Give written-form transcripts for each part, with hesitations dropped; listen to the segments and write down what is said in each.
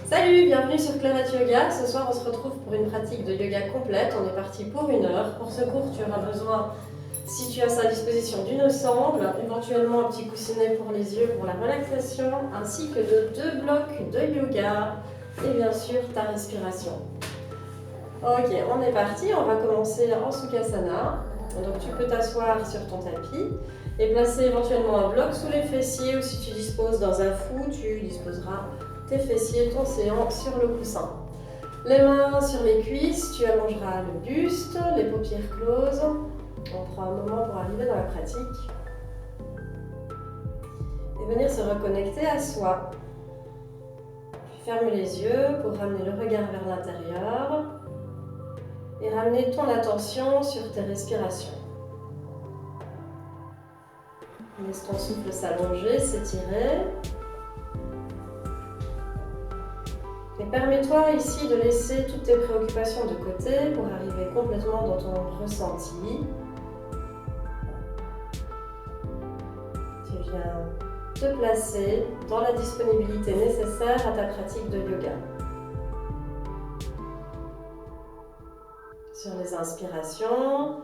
Salut, bienvenue sur Claret Yoga. Ce soir, on se retrouve pour une pratique de yoga complète. On est parti pour 1 heure. Pour ce cours, tu auras besoin, si tu as ça à disposition, d'une sangle, éventuellement un petit coussinet pour les yeux pour la relaxation, ainsi que de 2 blocs de yoga et bien sûr ta respiration. Ok, on est parti. On va commencer en Sukhasana. Donc tu peux t'asseoir sur ton tapis et placer éventuellement un bloc sous les fessiers, ou si tu disposes dans un fou, tu disposeras tes fessiers, ton séant sur le coussin. Les mains sur les cuisses, tu allongeras le buste, les paupières closes. On prend un moment pour arriver dans la pratique et venir se reconnecter à soi. Tu fermes les yeux pour ramener le regard vers l'intérieur et ramener ton attention sur tes respirations. Laisse ton souffle s'allonger, s'étirer. Et permets-toi ici de laisser toutes tes préoccupations de côté pour arriver complètement dans ton ressenti. Tu viens te placer dans la disponibilité nécessaire à ta pratique de yoga. Sur les inspirations,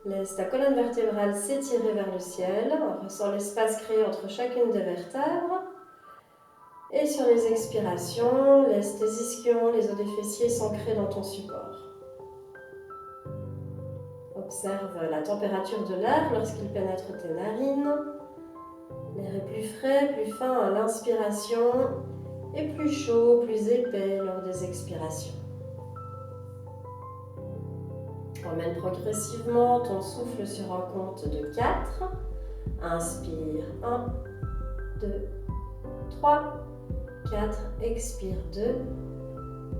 laisse ta colonne vertébrale s'étirer vers le ciel. Ressens l'espace créé entre chacune des vertèbres. Et sur les expirations, laisse tes ischions, les os des fessiers s'ancrer dans ton support. Observe la température de l'air lorsqu'il pénètre tes narines. L'air est plus frais, plus fin à l'inspiration et plus chaud, plus épais lors des expirations. Emmène progressivement ton souffle sur un compte de 4. Inspire 1, 2, 3, 4. Expire 2,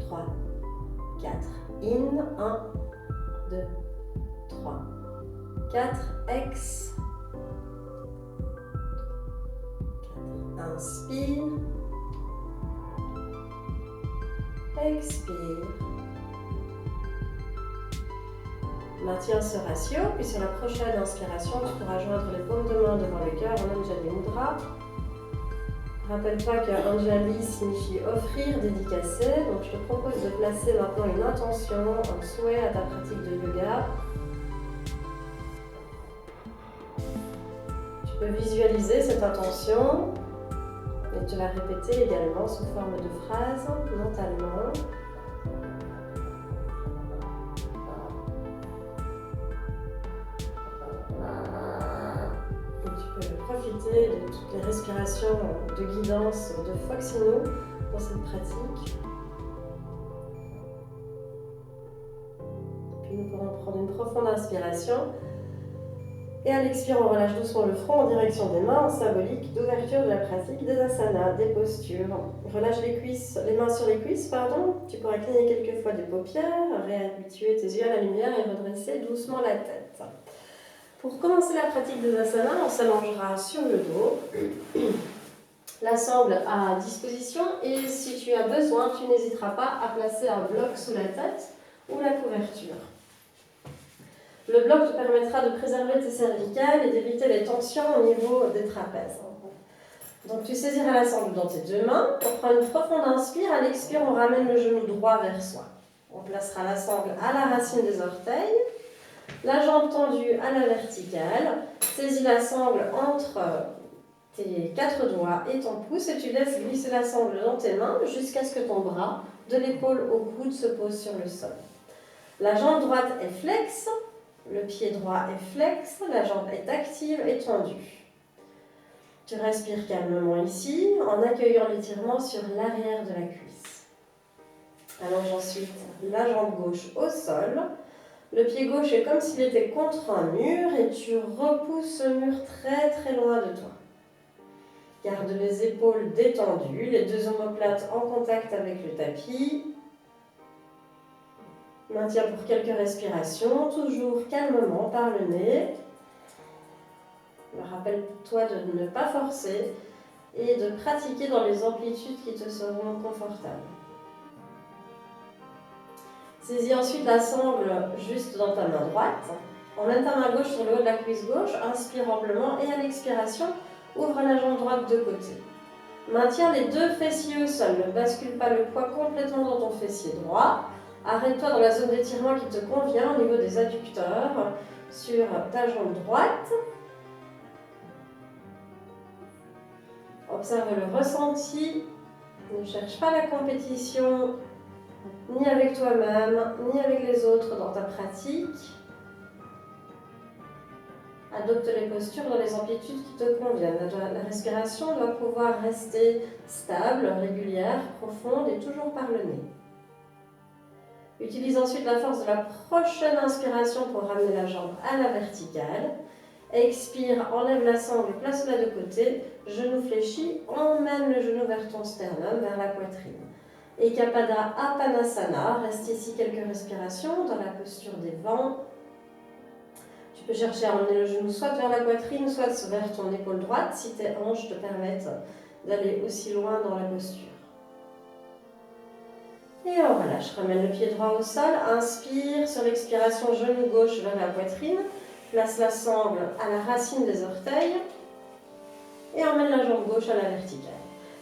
3, 4. In 1, 2, 3, 4. Ex. 4. Inspire. Expire. Maintiens ce ratio, puis sur la prochaine inspiration, tu pourras joindre les paumes de main devant le cœur en Anjali Mudra. Rappelle-toi que Anjali signifie offrir, dédicacer. Donc je te propose de placer maintenant une intention, un souhait à ta pratique de yoga. Tu peux visualiser cette intention et te la répéter également sous forme de phrase mentalement. Profiter de toutes les respirations de guidance de Foxino dans cette pratique. Puis nous pourrons prendre une profonde inspiration et à l'expire on relâche doucement le front en direction des mains en symbolique d'ouverture de la pratique des asanas, des postures. Relâche les cuisses, les mains sur les cuisses, Tu pourras cligner quelques fois des paupières, réhabituer tes yeux à la lumière et redresser doucement la tête. Pour commencer la pratique des asanas, on s'allongera sur le dos, la sangle à disposition, et si tu as besoin, tu n'hésiteras pas à placer un bloc sous la tête ou la couverture. Le bloc te permettra de préserver tes cervicales et d'éviter les tensions au niveau des trapèzes. Donc tu saisiras la sangle dans tes 2 mains, on prend une profonde inspire, à l'expire on ramène le genou droit vers soi. On placera la sangle à la racine des orteils. La jambe tendue à la verticale, saisis la sangle entre tes 4 doigts et ton pouce et tu laisses glisser la sangle dans tes mains jusqu'à ce que ton bras, de l'épaule au coude, se pose sur le sol. La jambe droite est flexe, le pied droit est flexe, la jambe est active et tendue. Tu respires calmement ici en accueillant l'étirement sur l'arrière de la cuisse. Allonge ensuite la jambe gauche au sol. Le pied gauche est comme s'il était contre un mur et tu repousses ce mur très très loin de toi. Garde les épaules détendues, les 2 omoplates en contact avec le tapis. Maintiens pour quelques respirations, toujours calmement par le nez. Rappelle-toi de ne pas forcer et de pratiquer dans les amplitudes qui te seront confortables. Saisis ensuite la sangle juste dans ta main droite. Emmène ta main gauche sur le haut de la cuisse gauche, inspire amplement et à l'expiration, ouvre la jambe droite de côté. Maintiens les deux fessiers au sol, ne bascule pas le poids complètement dans ton fessier droit. Arrête-toi dans la zone d'étirement qui te convient au niveau des adducteurs sur ta jambe droite. Observe le ressenti. Ne cherche pas la compétition, ni avec toi-même, ni avec les autres dans ta pratique. Adopte les postures dans les amplitudes qui te conviennent. La respiration doit pouvoir rester stable, régulière, profonde et toujours par le nez. Utilise ensuite la force de la prochaine inspiration pour ramener la jambe à la verticale. Expire, enlève la sangle, place-la de côté, genou fléchi, emmène le genou vers ton sternum, vers la poitrine. Ekapada Apanasana, reste ici quelques respirations dans la posture des vents. Tu peux chercher à emmener le genou soit vers la poitrine, soit vers ton épaule droite, si tes hanches te permettent d'aller aussi loin dans la posture. Et on relâche, ramène le pied droit au sol, inspire, sur l'expiration, genou gauche vers la poitrine, place la sangle à la racine des orteils et emmène la jambe gauche à la verticale.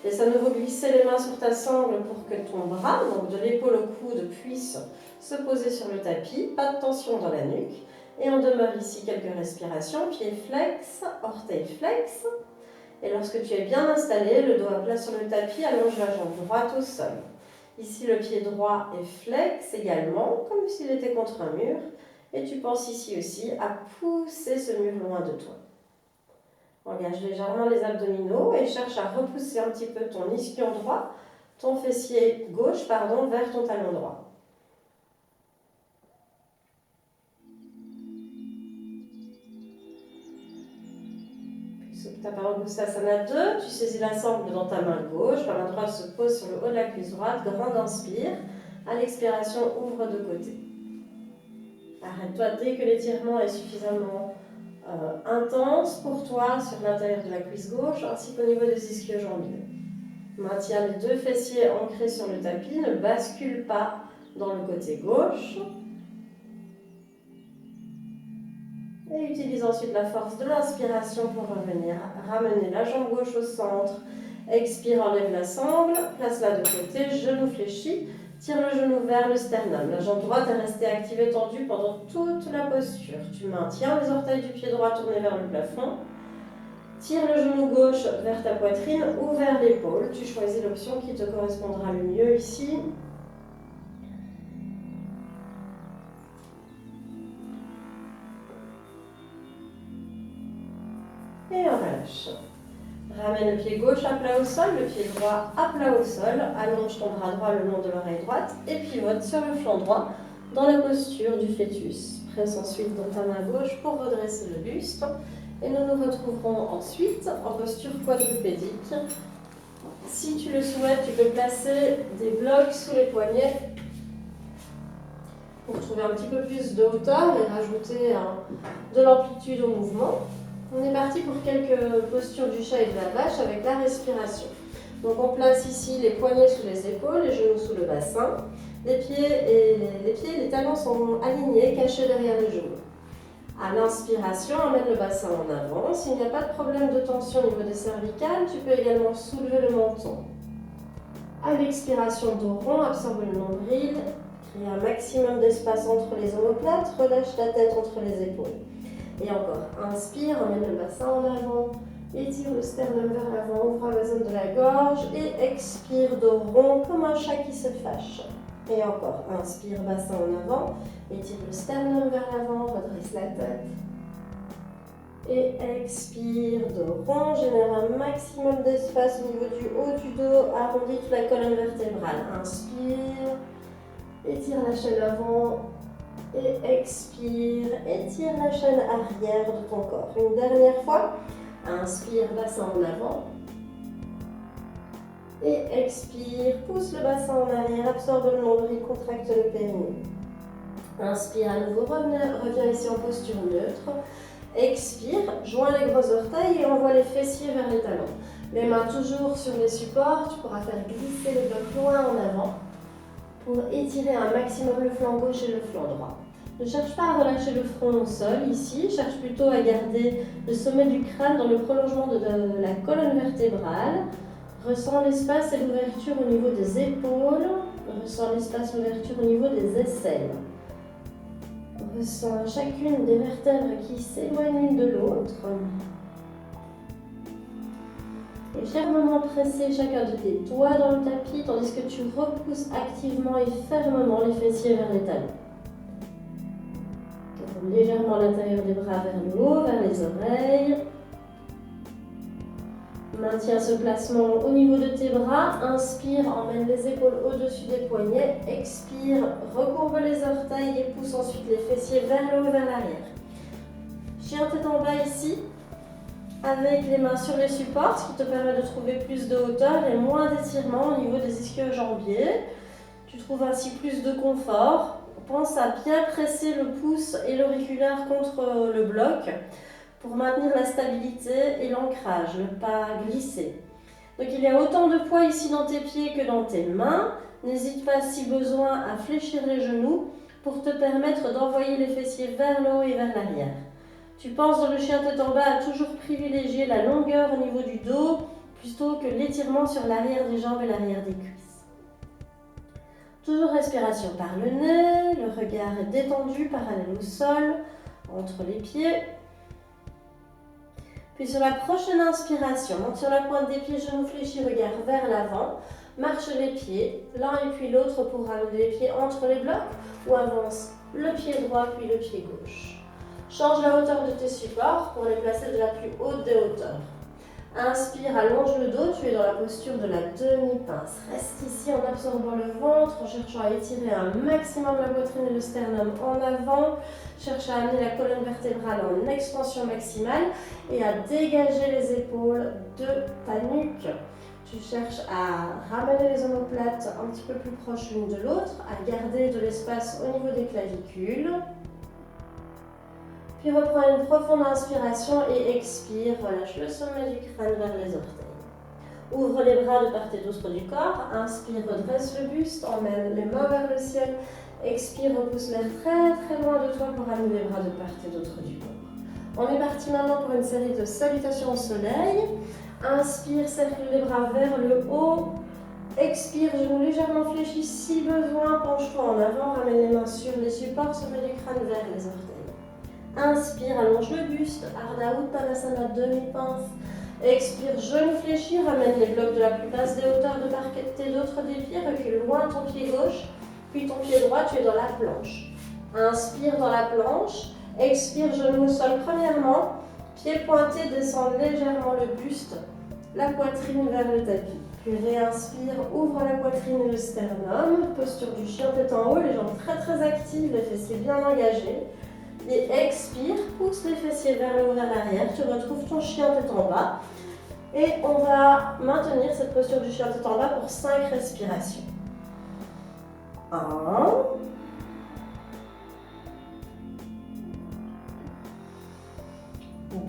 Laisse à nouveau glisser les mains sur ta sangle pour que ton bras, donc de l'épaule au coude, puisse se poser sur le tapis, pas de tension dans la nuque. Et on demeure ici quelques respirations, pied flex, orteil flex. Et lorsque tu es bien installé, le dos à plat sur le tapis, allonge la jambe droite au sol. Ici, le pied droit est flex également, comme s'il était contre un mur. Et tu penses ici aussi à pousser ce mur loin de toi. Engage légèrement les abdominaux et cherche à repousser un petit peu ton ischion droit, ton fessier gauche, vers ton talon droit. Tapabhusasana 2, tu saisis la sangle dans ta main gauche, la main droite se pose sur le haut de la cuisse droite, grande inspire, à l'expiration ouvre de côté. Arrête-toi dès que l'étirement est suffisamment intense pour toi sur l'intérieur de la cuisse gauche ainsi qu'au niveau des ischio-jambiers. Maintiens les deux fessiers ancrés sur le tapis, ne bascule pas dans le côté gauche. Et utilise ensuite la force de l'inspiration pour revenir. Ramener la jambe gauche au centre. Expire, enlève la sangle, place-la de côté, genou fléchi. Tire le genou vers le sternum. La jambe droite est restée activée, tendue pendant toute la posture. Tu maintiens les orteils du pied droit tournés vers le plafond. Tire le genou gauche vers ta poitrine ou vers l'épaule. Tu choisis l'option qui te correspondra le mieux ici. Et on relâche. Ramène le pied gauche à plat au sol, le pied droit à plat au sol. Allonge ton bras droit le long de l'oreille droite et pivote sur le flanc droit dans la posture du fœtus. Presse ensuite dans ta main gauche pour redresser le buste. Et nous nous retrouverons ensuite en posture quadrupédique. Si tu le souhaites, tu peux placer des blocs sous les poignets pour trouver un petit peu plus de hauteur et rajouter de l'amplitude au mouvement. On est parti pour quelques postures du chat et de la vache avec la respiration. Donc on place ici les poignets sous les épaules, les genoux sous le bassin. Les pieds et les talons sont alignés, cachés derrière les genoux. À l'inspiration, emmène le bassin en avant. S'il n'y a pas de problème de tension au niveau des cervicales, tu peux également soulever le menton. À l'expiration, dos rond, absorbe le nombril. Crée un maximum d'espace entre les omoplates. Relâche la tête entre les épaules. Et encore, inspire, emmène le bassin en avant, étire le sternum vers l'avant, ouvre la zone de la gorge et expire dos rond comme un chat qui se fâche. Et encore, inspire, bassin en avant, étire le sternum vers l'avant, redresse la tête. Et expire, dos rond, génère un maximum d'espace au niveau du haut du dos, arrondis toute la colonne vertébrale. Inspire, étire la chaîne avant. Et expire, étire la chaîne arrière de ton corps. Une dernière fois, inspire, bassin en avant. Et expire, pousse le bassin en arrière, absorbe le nombril, contracte le périnée. Inspire à nouveau, reviens ici en posture neutre. Expire, joins les gros orteils et envoie les fessiers vers les talons. Les mains toujours sur les supports, tu pourras faire glisser les blocs loin en avant pour étirer un maximum le flanc gauche et le flanc droit. Ne cherche pas à relâcher le front au sol ici, cherche plutôt à garder le sommet du crâne dans le prolongement de la colonne vertébrale. Ressens l'espace et l'ouverture au niveau des épaules. Ressens l'espace et l'ouverture au niveau des aisselles. Ressens chacune des vertèbres qui s'éloignent l'une de l'autre. Et fermement presser chacun de tes doigts dans le tapis, tandis que tu repousses activement et fermement les fessiers vers les talons. Tourne légèrement l'intérieur des bras vers le haut, vers les oreilles. Maintiens ce placement au niveau de tes bras. Inspire, emmène les épaules au-dessus des poignets. Expire, recourbe les orteils et pousse ensuite les fessiers vers le haut, vers l'arrière. Chien tête en bas ici, avec les mains sur les supports, ce qui te permet de trouver plus de hauteur et moins d'étirement au niveau des ischio-jambiers. Tu trouves ainsi plus de confort. Pense à bien presser le pouce et l'auriculaire contre le bloc pour maintenir la stabilité et l'ancrage, ne pas glisser. Donc il y a autant de poids ici dans tes pieds que dans tes mains. N'hésite pas si besoin à fléchir les genoux pour te permettre d'envoyer les fessiers vers le haut et vers l'arrière. Tu penses dans le chien tête en bas à toujours privilégier la longueur au niveau du dos plutôt que l'étirement sur l'arrière des jambes et l'arrière des cuisses. Toujours respiration par le nez, le regard est détendu, parallèle au sol, entre les pieds. Puis sur la prochaine inspiration, monte sur la pointe des pieds, genoux fléchis, regard vers l'avant. Marche les pieds, l'un et puis l'autre pour ramener les pieds entre les blocs ou avance le pied droit puis le pied gauche. Change la hauteur de tes supports pour les placer de la plus haute des hauteurs. Inspire, allonge le dos, tu es dans la posture de la demi-pince. Reste ici en absorbant le ventre, en cherchant à étirer un maximum la poitrine et le sternum en avant. Cherche à amener la colonne vertébrale en expansion maximale et à dégager les épaules de ta nuque. Tu cherches à ramener les omoplates un petit peu plus proches l'une de l'autre, à garder de l'espace au niveau des clavicules. Puis reprends une profonde inspiration et expire. Relâche le sommet du crâne vers les orteils. Ouvre les bras de part et d'autre du corps. Inspire, redresse le buste, emmène les mains vers le ciel. Expire, repousse l'air très très loin de toi pour amener les bras de part et d'autre du corps. On est parti maintenant pour une série de salutations au soleil. Inspire, cercle les bras vers le haut. Expire, genoux légèrement fléchis si besoin. Penche-toi en avant, ramène les mains sur les supports, sommet du crâne vers les orteils. Inspire, allonge le buste, Ardha Uttanasana, demi-pince. Expire, genoux fléchis, ramène les blocs de la plus basse des hauteurs de part et d'autre des pieds. Recule loin ton pied gauche, puis ton pied droit, tu es dans la planche. Inspire dans la planche. Expire, genoux au sol premièrement. Pieds pointés, descend légèrement le buste, la poitrine vers le tapis. Puis réinspire, ouvre la poitrine et le sternum. Posture du chien tête en haut, les jambes très très actives, les fessiers bien engagés. Et expire, pousse les fessiers vers le haut, vers l'arrière. Tu retrouves ton chien tête en bas. Et on va maintenir cette posture du chien tête en bas pour 5 respirations. 1.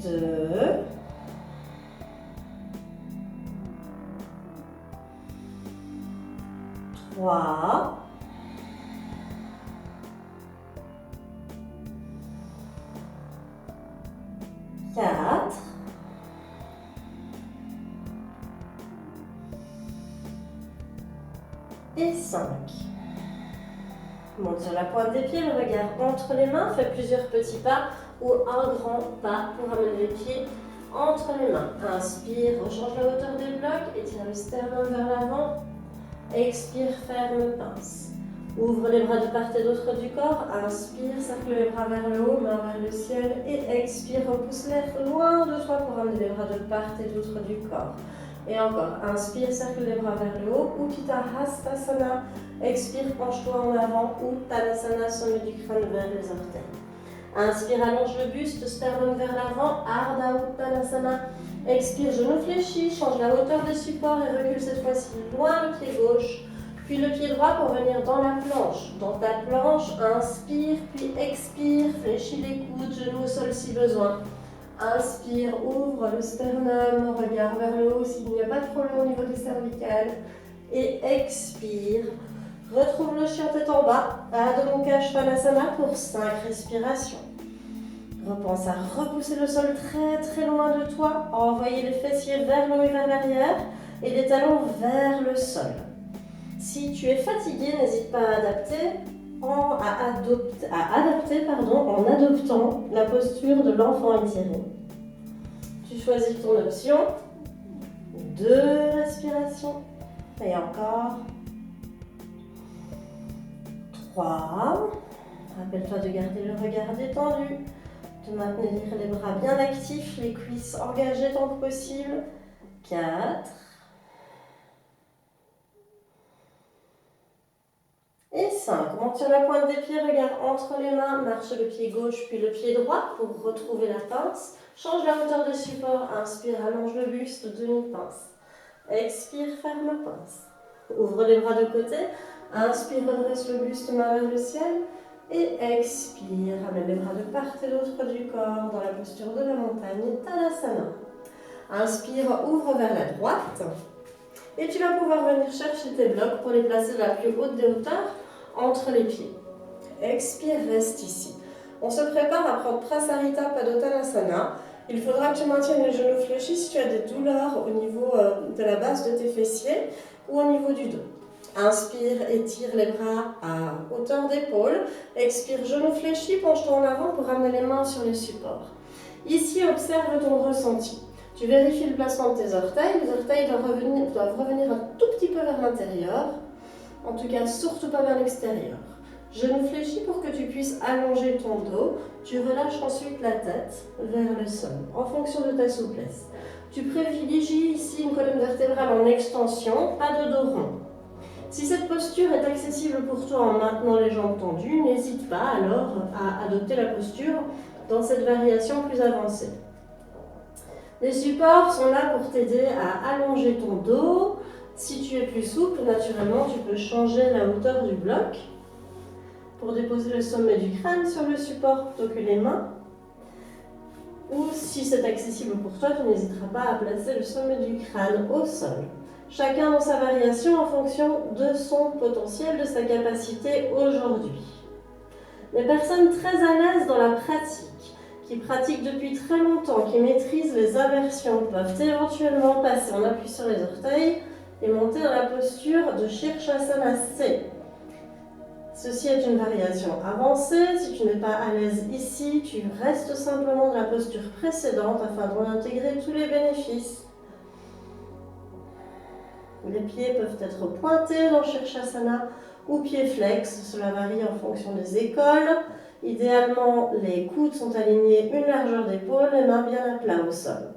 2. 3. 4. Et 5. Monte sur la pointe des pieds, le regard entre les mains, fais plusieurs petits pas ou un grand pas pour amener les pieds entre les mains. Inspire, rechange la hauteur des blocs, étire le sternum vers l'avant. Expire, ferme, pince. Ouvre les bras de part et d'autre du corps. Inspire, cercle les bras vers le haut, main vers le ciel. Et expire, repousse l'air loin de toi pour amener les bras de part et d'autre du corps. Et encore, inspire, cercle les bras vers le haut. Utthita Hastasana. Expire, penche-toi en avant. Uttanasana, sommet du crâne vers les orteils. Inspire, allonge le buste, sternum vers l'avant. Ardha Uttanasana. Expire, genou fléchi, change la hauteur des supports et recule cette fois-ci loin le pied gauche. Puis le pied droit pour venir dans la planche. Dans ta planche, inspire, puis expire, fléchis les coudes, genoux au sol si besoin. Inspire, ouvre le sternum, regard vers le haut s'il n'y a pas de problème au niveau des cervicales. Et expire, retrouve le chien tête en bas, Adho Mukha Svanasana pour 5 respirations. Repense à repousser le sol très très loin de toi, envoyer les fessiers vers le haut et vers l'arrière. et les talons vers le sol. Si tu es fatigué, n'hésite pas à adapter en adoptant la posture de l'enfant étiré. Tu choisis ton option. 2 respirations. Et encore. 3. Rappelle-toi de garder le regard détendu, de maintenir les bras bien actifs, les cuisses engagées tant que possible. 4. Et 5. Monte la pointe des pieds, regarde entre les mains, marche le pied gauche puis le pied droit pour retrouver la pince. Change la hauteur de support, inspire, allonge le buste, demi-pince. Expire, ferme pince. Ouvre les bras de côté, inspire, redresse le buste, main vers le ciel. Et expire, ramène les bras de part et d'autre du corps dans la posture de la montagne, Tadasana. Inspire, ouvre vers la droite. Et tu vas pouvoir venir chercher tes blocs pour les placer de la plus haute des hauteurs entre les pieds. Expire, reste ici. On se prépare à prendre Prasarita Padottanasana. Il faudra que tu maintiennes les genoux fléchis si tu as des douleurs au niveau de la base de tes fessiers ou au niveau du dos. Inspire, étire les bras à hauteur d'épaule. Expire, genoux fléchis, penche-toi en avant pour ramener les mains sur les supports. Ici, observe ton ressenti. Tu vérifies le placement de tes orteils. Les orteils doivent revenir un tout petit peu vers l'intérieur. En tout cas, surtout pas vers l'extérieur. Genoux fléchis pour que tu puisses allonger ton dos. Tu relâches ensuite la tête vers le sol, en fonction de ta souplesse. Tu privilégies ici une colonne vertébrale en extension, pas de dos rond. Si cette posture est accessible pour toi en maintenant les jambes tendues, n'hésite pas alors à adopter la posture dans cette variation plus avancée. Les supports sont là pour t'aider à allonger ton dos. Si tu es plus souple, naturellement, tu peux changer la hauteur du bloc pour déposer le sommet du crâne sur le support plutôt que les mains. Ou si c'est accessible pour toi, tu n'hésiteras pas à placer le sommet du crâne au sol. Chacun dans sa variation en fonction de son potentiel, de sa capacité aujourd'hui. Les personnes très à l'aise dans la pratique, qui pratiquent depuis très longtemps, qui maîtrisent les aversions, peuvent éventuellement passer en appui sur les orteils et monter dans la posture de Shirshasana C. Ceci est une variation avancée. Si tu n'es pas à l'aise ici, tu restes simplement dans la posture précédente afin d'en intégrer tous les bénéfices. Les pieds peuvent être pointés dans Shirshasana ou pieds flex, cela varie en fonction des écoles. Idéalement, les coudes sont alignés une largeur d'épaule, les mains bien à plat au sol.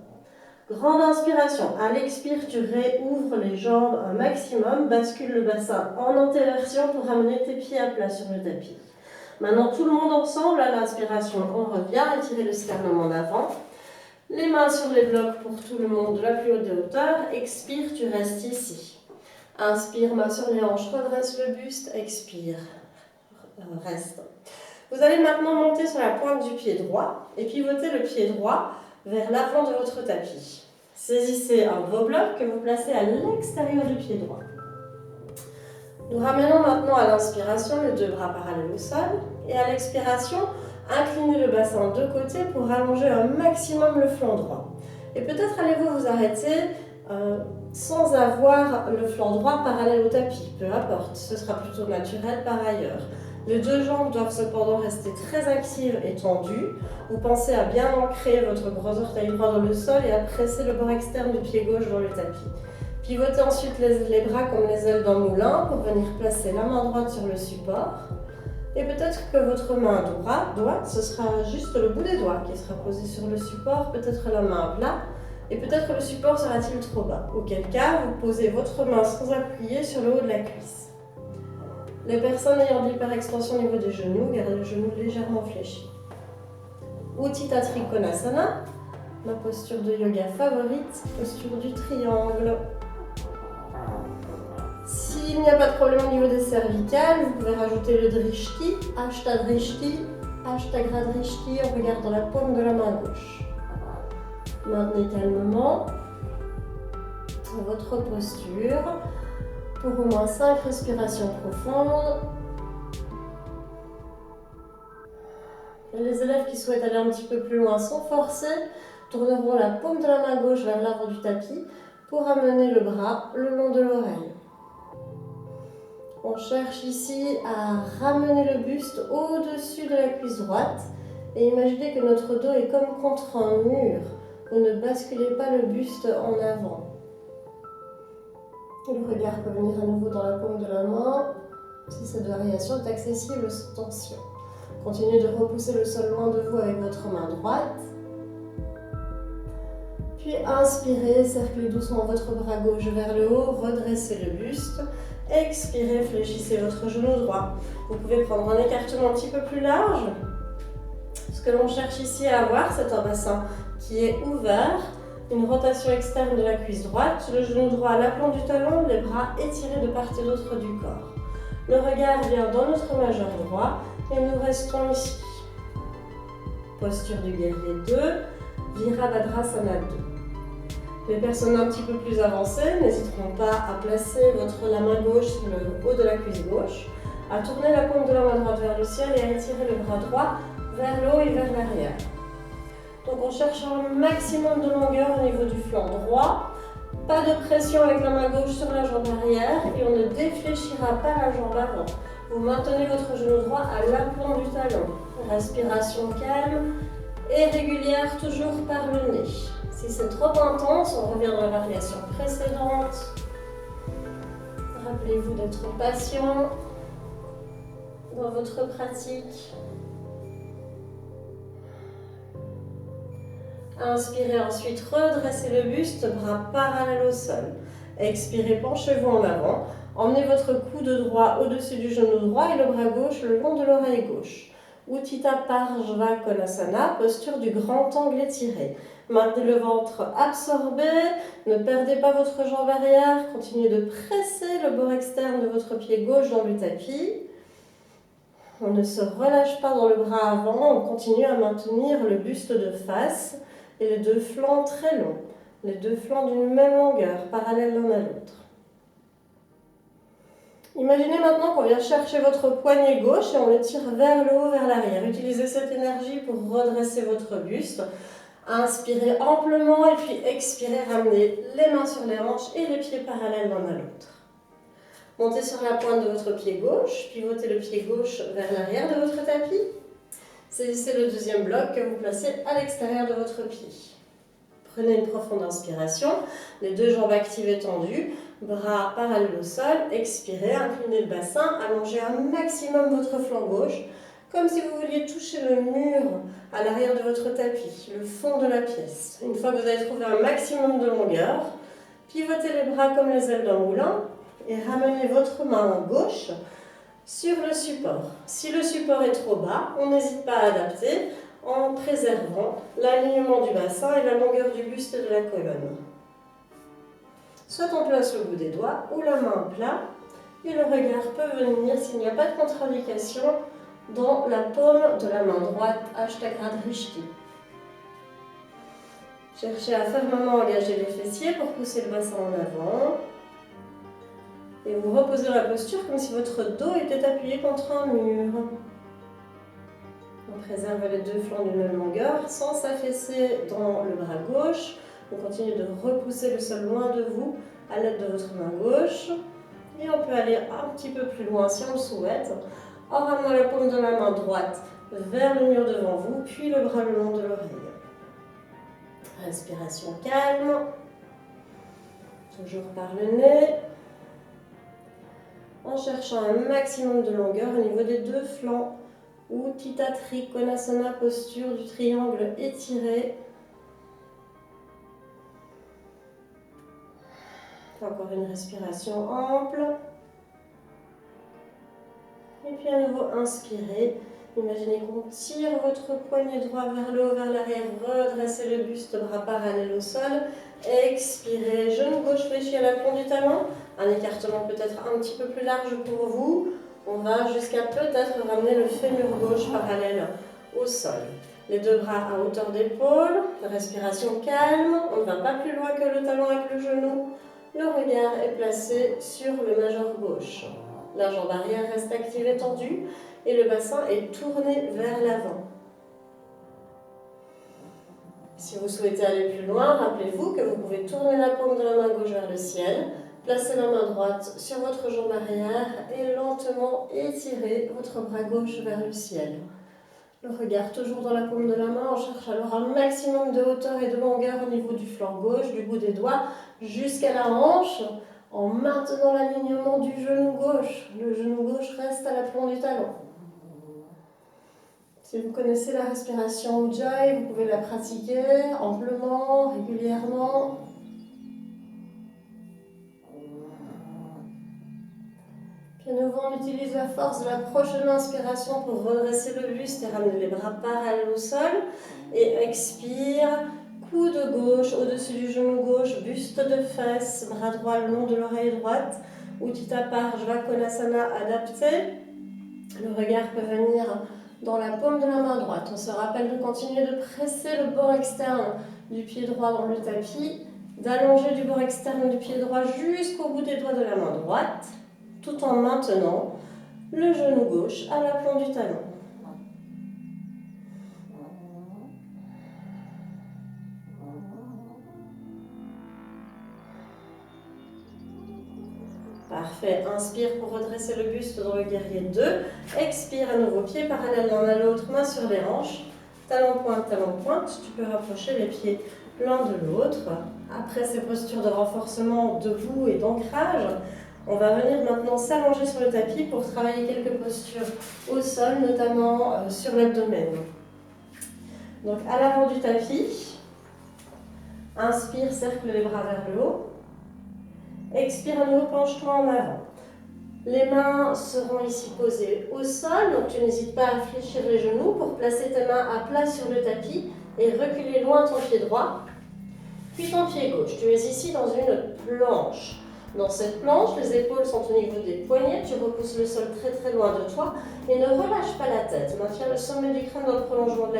Grande inspiration, à l'expire, tu réouvres les jambes un maximum, bascule le bassin en antéversion pour ramener tes pieds à plat sur le tapis. Maintenant, tout le monde ensemble, à l'inspiration, on revient, étirez le sternum en avant. Les mains sur les blocs pour tout le monde de la plus haute des hauteurs. Expire, tu restes ici. Inspire, main sur les hanches, redresse le buste, expire, reste. Vous allez maintenant monter sur la pointe du pied droit et pivoter le pied droit vers l'avant de votre tapis. Saisissez un de vos blocs que vous placez à l'extérieur du pied droit. Nous ramenons maintenant à l'inspiration les 2 bras parallèles au sol et à l'expiration, inclinez le bassin de côté pour allonger un maximum le flanc droit. Et peut-être allez-vous vous arrêter sans avoir le flanc droit parallèle au tapis, peu importe, ce sera plutôt naturel par ailleurs. Les 2 jambes doivent cependant rester très actives et tendues. Vous pensez à bien ancrer votre gros orteil droit dans le sol et à presser le bord externe du pied gauche dans le tapis. Pivotez ensuite les bras comme les ailes d'un moulin pour venir placer la main droite sur le support. Et peut-être que votre main droite, ce sera juste le bout des doigts qui sera posé sur le support, peut-être la main à plat, et peut-être que le support sera-t-il trop bas. Auquel cas, vous posez votre main sans appuyer sur le haut de la cuisse. Les personnes ayant de l'hyperextension au niveau des genoux, gardez le genou légèrement fléchi. Utthita Trikonasana, ma posture de yoga favorite, posture du triangle. S'il n'y a pas de problème au niveau des cervicales, vous pouvez rajouter le drishti, Ashtadrishti, Ashtagradrishti en regardant la paume de la main gauche. Maintenez calmement votre posture pour au moins 5 respirations profondes. Et les élèves qui souhaitent aller un petit peu plus loin sans forcer tourneront la paume de la main gauche vers l'avant du tapis pour amener le bras le long de l'oreille. On cherche ici à ramener le buste au-dessus de la cuisse droite et imaginez que notre dos est comme contre un mur. Vous ne basculez pas le buste en avant. Le regard peut venir à nouveau dans la paume de la main si cette variation est accessible sans tension. Continuez de repousser le sol loin de vous avec votre main droite. Puis inspirez, cerclez doucement votre bras gauche vers le haut, redressez le buste. Expirez, fléchissez votre genou droit. Vous pouvez prendre un écartement un petit peu plus large. Ce que l'on cherche ici à avoir, c'est un bassin qui est ouvert, une rotation externe de la cuisse droite, le genou droit à l'aplomb du talon, les bras étirés de part et d'autre du corps. Le regard vient dans notre majeur droit et nous restons ici. Posture du guerrier 2, Virabhadrasana 2. Les personnes un petit peu plus avancées n'hésiteront pas à placer la main gauche sur le haut de la cuisse gauche, à tourner la paume de la main droite vers le ciel et à étirer le bras droit vers le haut et vers l'arrière. Donc on cherche un maximum de longueur au niveau du flanc droit. Pas de pression avec la main gauche sur la jambe arrière et on ne défléchira pas la jambe avant. Vous maintenez votre genou droit à l'aplomb du talon. Respiration calme et régulière, toujours par le nez. Si c'est trop intense, on revient dans la variation précédente. Rappelez-vous d'être patient dans votre pratique. Inspirez ensuite, redressez le buste, bras parallèles au sol. Expirez, penchez-vous en avant. Emmenez votre coude droit au-dessus du genou droit et le bras gauche le long de l'oreille gauche. Utthita Parshva Konasana, posture du grand angle étiré. Maintenez le ventre absorbé, ne perdez pas votre jambe arrière, continuez de presser le bord externe de votre pied gauche dans le tapis. On ne se relâche pas dans le bras avant, on continue à maintenir le buste de face et les deux flancs très longs, les deux flancs d'une même longueur, parallèles l'un à l'autre. Imaginez maintenant qu'on vient chercher votre poignet gauche et on le tire vers le haut, vers l'arrière. Utilisez cette énergie pour redresser votre buste. Inspirez amplement et puis expirez, ramenez les mains sur les hanches et les pieds parallèles l'un à l'autre. Montez sur la pointe de votre pied gauche, pivotez le pied gauche vers l'arrière de votre tapis. Saisissez le deuxième bloc que vous placez à l'extérieur de votre pied. Prenez une profonde inspiration, les deux jambes actives et tendues, bras parallèles au sol, expirez, inclinez le bassin, allongez un maximum votre flanc gauche, comme si vous vouliez toucher le mur à l'arrière de votre tapis, le fond de la pièce. Une fois que vous avez trouvé un maximum de longueur, pivotez les bras comme les ailes d'un moulin et ramenez votre main gauche sur le support. Si le support est trop bas, on n'hésite pas à adapter en préservant l'alignement du bassin et la longueur du buste et de la colonne. Soit on place le bout des doigts ou la main à plat et le regard peut venir s'il n'y a pas de contre-indication dans la paume de la main droite, Ashtagradrishti. Cherchez à fermement engager les fessiers pour pousser le bassin en avant. Et vous reposez dans la posture comme si votre dos était appuyé contre un mur. On préserve les deux flancs d'une même longueur sans s'affaisser dans le bras gauche. On continue de repousser le sol loin de vous à l'aide de votre main gauche. Et on peut aller un petit peu plus loin si on le souhaite, en ramenant la paume de la main droite vers le mur devant vous, puis le bras le long de l'oreille. Respiration calme, toujours par le nez. En cherchant un maximum de longueur au niveau des deux flancs. Utthita Trikonasana, posture du triangle étiré. Encore une respiration ample. Et puis à nouveau, inspirez. Imaginez qu'on tire votre poignet droit vers le haut, vers l'arrière. Redressez le buste, bras parallèles au sol. Expirez, genou gauche fléchi à l'aplomb du talon. Un écartement peut-être un petit peu plus large pour vous. On va jusqu'à peut-être ramener le fémur gauche parallèle au sol. Les deux bras à hauteur d'épaule. Respiration calme. On ne va pas plus loin que le talon avec le genou. Le regard est placé sur le majeur gauche. La jambe arrière reste active et tendue et le bassin est tourné vers l'avant. Si vous souhaitez aller plus loin, rappelez-vous que vous pouvez tourner la paume de la main gauche vers le ciel, placer la main droite sur votre jambe arrière et lentement étirer votre bras gauche vers le ciel. Le regard toujours dans la paume de la main, on cherche alors un maximum de hauteur et de longueur au niveau du flanc gauche, du bout des doigts, jusqu'à la hanche, en maintenant l'alignement du genou gauche. Le genou gauche reste à l'aplomb du talon. Si vous connaissez la respiration Ujjayi, vous pouvez la pratiquer amplement, régulièrement. Puis à nouveau, on utilise la force de la prochaine inspiration pour redresser le buste et ramener les bras parallèles au sol. Et expire, coude gauche au-dessus du genou gauche, buste de fesse, bras droit le long de l'oreille droite. Utthita Parshvakonasana adapté. Le regard peut venir dans la paume de la main droite. On se rappelle de continuer de presser le bord externe du pied droit dans le tapis, d'allonger du bord externe du pied droit jusqu'au bout des doigts de la main droite, tout en maintenant le genou gauche à l'aplomb du talon. Parfait. Inspire pour redresser le buste dans le guerrier 2. Expire à nouveau, pieds parallèles l'un à l'autre, main sur les hanches. Talon pointe. Tu peux rapprocher les pieds l'un de l'autre. Après ces postures de renforcement debout et d'ancrage, on va venir maintenant s'allonger sur le tapis pour travailler quelques postures au sol, notamment sur l'abdomen. Donc à l'avant du tapis, inspire, cercle les bras vers le haut. Expire à nouveau, penche-toi en avant. Les mains seront ici posées au sol, donc tu n'hésites pas à fléchir les genoux pour placer tes mains à plat sur le tapis et reculer loin ton pied droit, puis ton pied gauche. Tu es ici dans une planche. Dans cette planche, les épaules sont au niveau des poignets, tu repousses le sol très très loin de toi et ne relâche pas la tête. Maintiens le sommet du crâne dans le prolongement de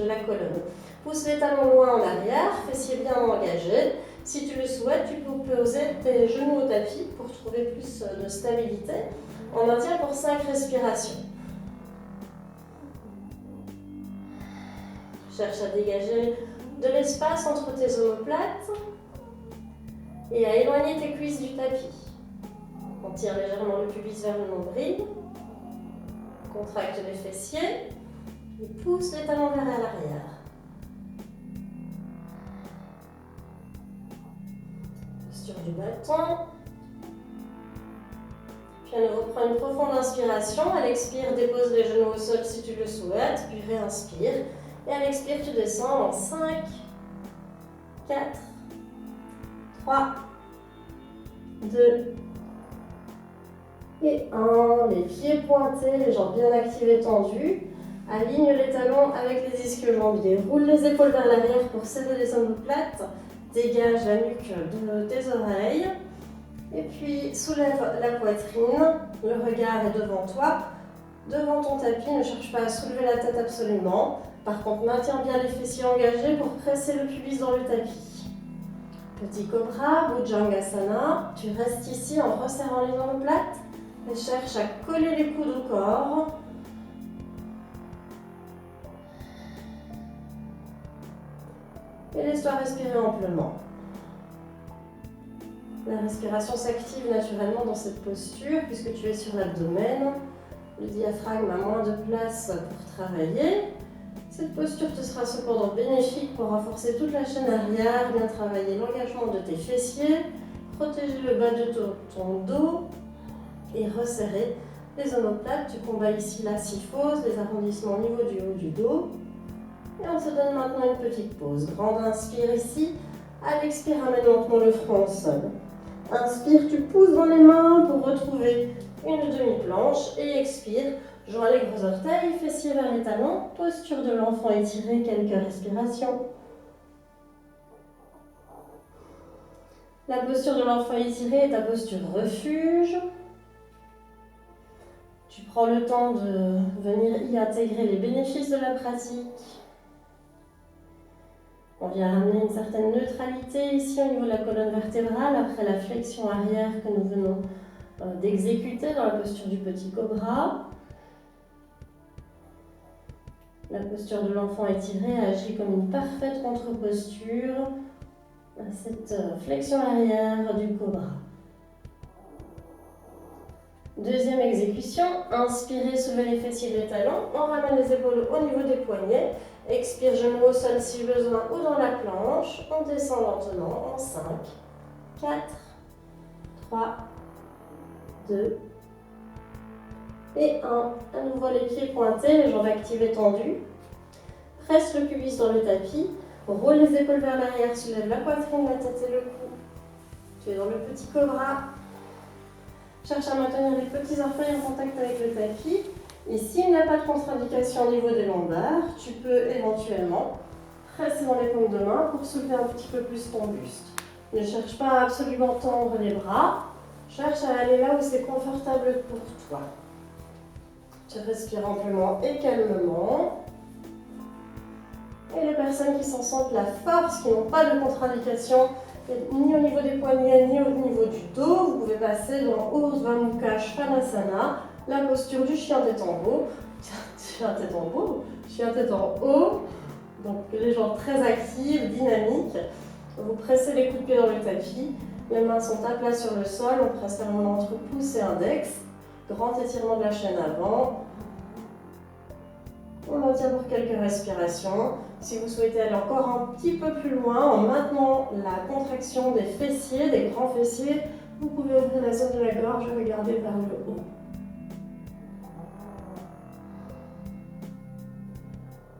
la colonne. Pousse les talons loin en arrière, fessiers bien engagés. Si tu le souhaites, tu peux poser tes genoux au tapis pour trouver plus de stabilité. On maintient pour 5 respirations. Cherche à dégager de l'espace entre tes omoplates et à éloigner tes cuisses du tapis. On tire légèrement le pubis vers le nombril. Contracte les fessiers et pousse les talons vers l'arrière. Du bâton. Puis à nouveau, prends une profonde inspiration. À l'expire, dépose les genoux au sol si tu le souhaites, puis réinspire. Et à l'expire, tu descends en 5, 4, 3, 2 et 1. Les pieds pointés, les jambes bien actives et tendues. Aligne les talons avec les ischio-jambiers. Roule les épaules vers l'arrière pour serrer les omoplates. Dégage la nuque de tes oreilles et puis soulève la poitrine, le regard est devant toi, devant ton tapis, ne cherche pas à soulever la tête absolument. Par contre, maintiens bien les fessiers engagés pour presser le pubis dans le tapis. Petit cobra, Bhujangasana, tu restes ici en resserrant les omoplates et cherche à coller les coudes au corps. Et laisse-toi respirer amplement. La respiration s'active naturellement dans cette posture puisque tu es sur l'abdomen. Le diaphragme a moins de place pour travailler. Cette posture te sera cependant bénéfique pour renforcer toute la chaîne arrière, bien travailler l'engagement de tes fessiers, protéger le bas de ton dos et resserrer les omoplates. Tu combats ici la syphose, les arrondissements au niveau du haut du dos. Et on se donne maintenant une petite pause. Grande inspire ici. À l'expire, ramène lentement le front au sol. Inspire, tu pousses dans les mains pour retrouver une demi-planche. Et expire, joins les gros orteils, fessiers vers les talons. Posture de l'enfant étirée, quelques respirations. La posture de l'enfant étiré est ta posture refuge. Tu prends le temps de venir y intégrer les bénéfices de la pratique. On vient ramener une certaine neutralité ici au niveau de la colonne vertébrale après la flexion arrière que nous venons d'exécuter dans la posture du petit cobra. La posture de l'enfant étiré agit comme une parfaite contre-posture à cette flexion arrière du cobra. Deuxième exécution, inspirez, soulevez les fessiers des talons, on ramène les épaules au niveau des poignets, expire, genoux au sol si besoin ou dans la planche, on descend lentement en 5, 4, 3, 2 et 1. À nouveau les pieds pointés, les jambes actives et tendues. Presse le pubis dans le tapis, roule les épaules vers l'arrière, soulève la poitrine, la tête et le cou. Tu es dans le petit cobra. Cherche à maintenir les petits orteils en contact avec le tapis. Et s'il n'y a pas de contre-indication au niveau des lombaires, tu peux éventuellement presser dans les paumes de main pour soulever un petit peu plus ton buste. Ne cherche pas à absolument tendre les bras. Cherche à aller là où c'est confortable pour toi. Tu respires amplement et calmement. Et les personnes qui s'en sentent la force, qui n'ont pas de contre-indication, ni au niveau des poignets, ni au niveau du dos, vous pouvez passer dans Urdhva Mukha Svanasana, la posture du chien tête en haut. Chien tête en haut. Donc les jambes très actives, dynamiques. Vous pressez les coups de pied dans le tapis. Les mains sont à plat sur le sol. On presse fermement entre pouce et index. Grand étirement de la chaîne avant. On maintient pour quelques respirations. Si vous souhaitez aller encore un petit peu plus loin, en maintenant la contraction des fessiers, des grands fessiers, vous pouvez ouvrir la zone de la gorge et regarder vers le haut.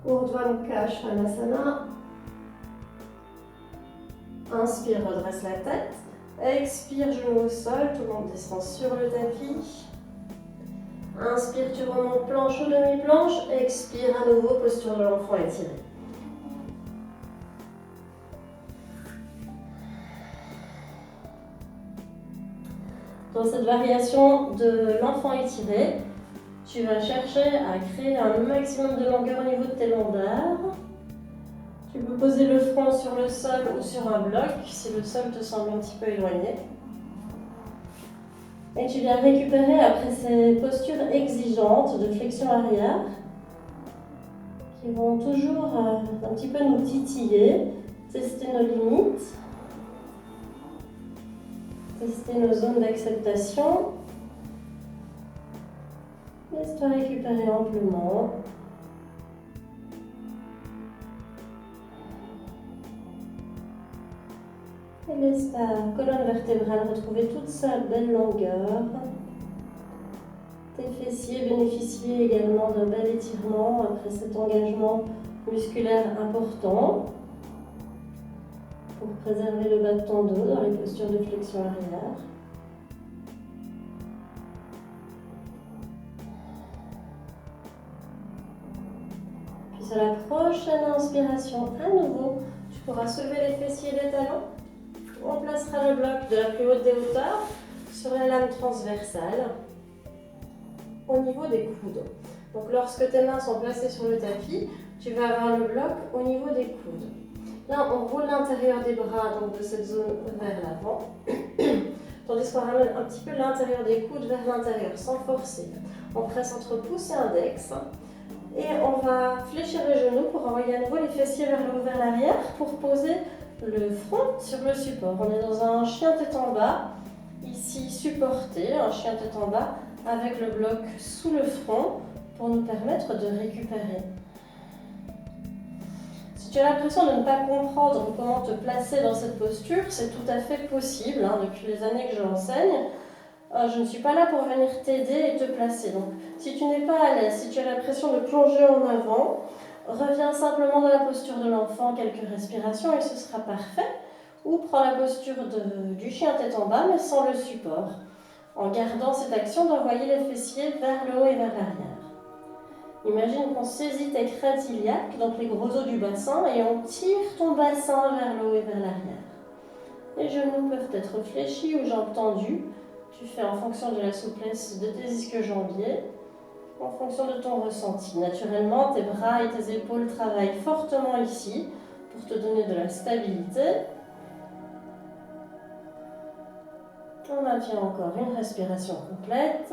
Urdhva Mukha Svanasana. Inspire, redresse la tête. Expire, genou au sol, tout le monde descend sur le tapis. Inspire, tu remontes planche ou demi-planche. Expire à nouveau, posture de l'enfant étirée. Dans cette variation de l'enfant étiré, tu vas chercher à créer un maximum de longueur au niveau de tes lombaires. Tu peux poser le front sur le sol ou sur un bloc si le sol te semble un petit peu éloigné. Et tu viens récupérer après ces postures exigeantes de flexion arrière qui vont toujours un petit peu nous titiller, tester nos limites, tester nos zones d'acceptation. Laisse-toi récupérer amplement. Et laisse ta colonne vertébrale retrouver toute sa belle longueur. Tes fessiers bénéficient également d'un bel étirement après cet engagement musculaire important pour préserver le bas de ton dos dans les postures de flexion arrière. Puis sur la prochaine inspiration, à nouveau, tu pourras soulever les fessiers des talons. On placera le bloc de la plus haute des hauteurs sur la lame transversale au niveau des coudes. Donc lorsque tes mains sont placées sur le tapis, tu vas avoir le bloc au niveau des coudes. Là, on roule l'intérieur des bras, donc de cette zone vers l'avant, tandis qu'on ramène un petit peu l'intérieur des coudes vers l'intérieur, sans forcer. On presse entre pouce et index. Et on va fléchir les genoux pour envoyer à nouveau les fessiers vers le haut, vers l'arrière, pour poser le front sur le support. On est dans un chien tête en bas, ici supporté, un chien tête en bas, avec le bloc sous le front pour nous permettre de récupérer. Si tu as l'impression de ne pas comprendre comment te placer dans cette posture, c'est tout à fait possible. Depuis les années que je l'enseigne, je ne suis pas là pour venir t'aider et te placer. Donc, si tu n'es pas à l'aise, si tu as l'impression de plonger en avant, reviens simplement dans la posture de l'enfant, quelques respirations et ce sera parfait. Ou prends la posture du chien tête en bas, mais sans le support, en gardant cette action d'envoyer les fessiers vers le haut et vers l'arrière. Imagine qu'on saisit tes crêtes iliaques, donc les gros os du bassin, et on tire ton bassin vers le haut et vers l'arrière. Les genoux peuvent être fléchis ou jambes tendues. Tu fais en fonction de la souplesse de tes ischio-jambiers, en fonction de ton ressenti. Naturellement, tes bras et tes épaules travaillent fortement ici pour te donner de la stabilité. On maintient encore une respiration complète.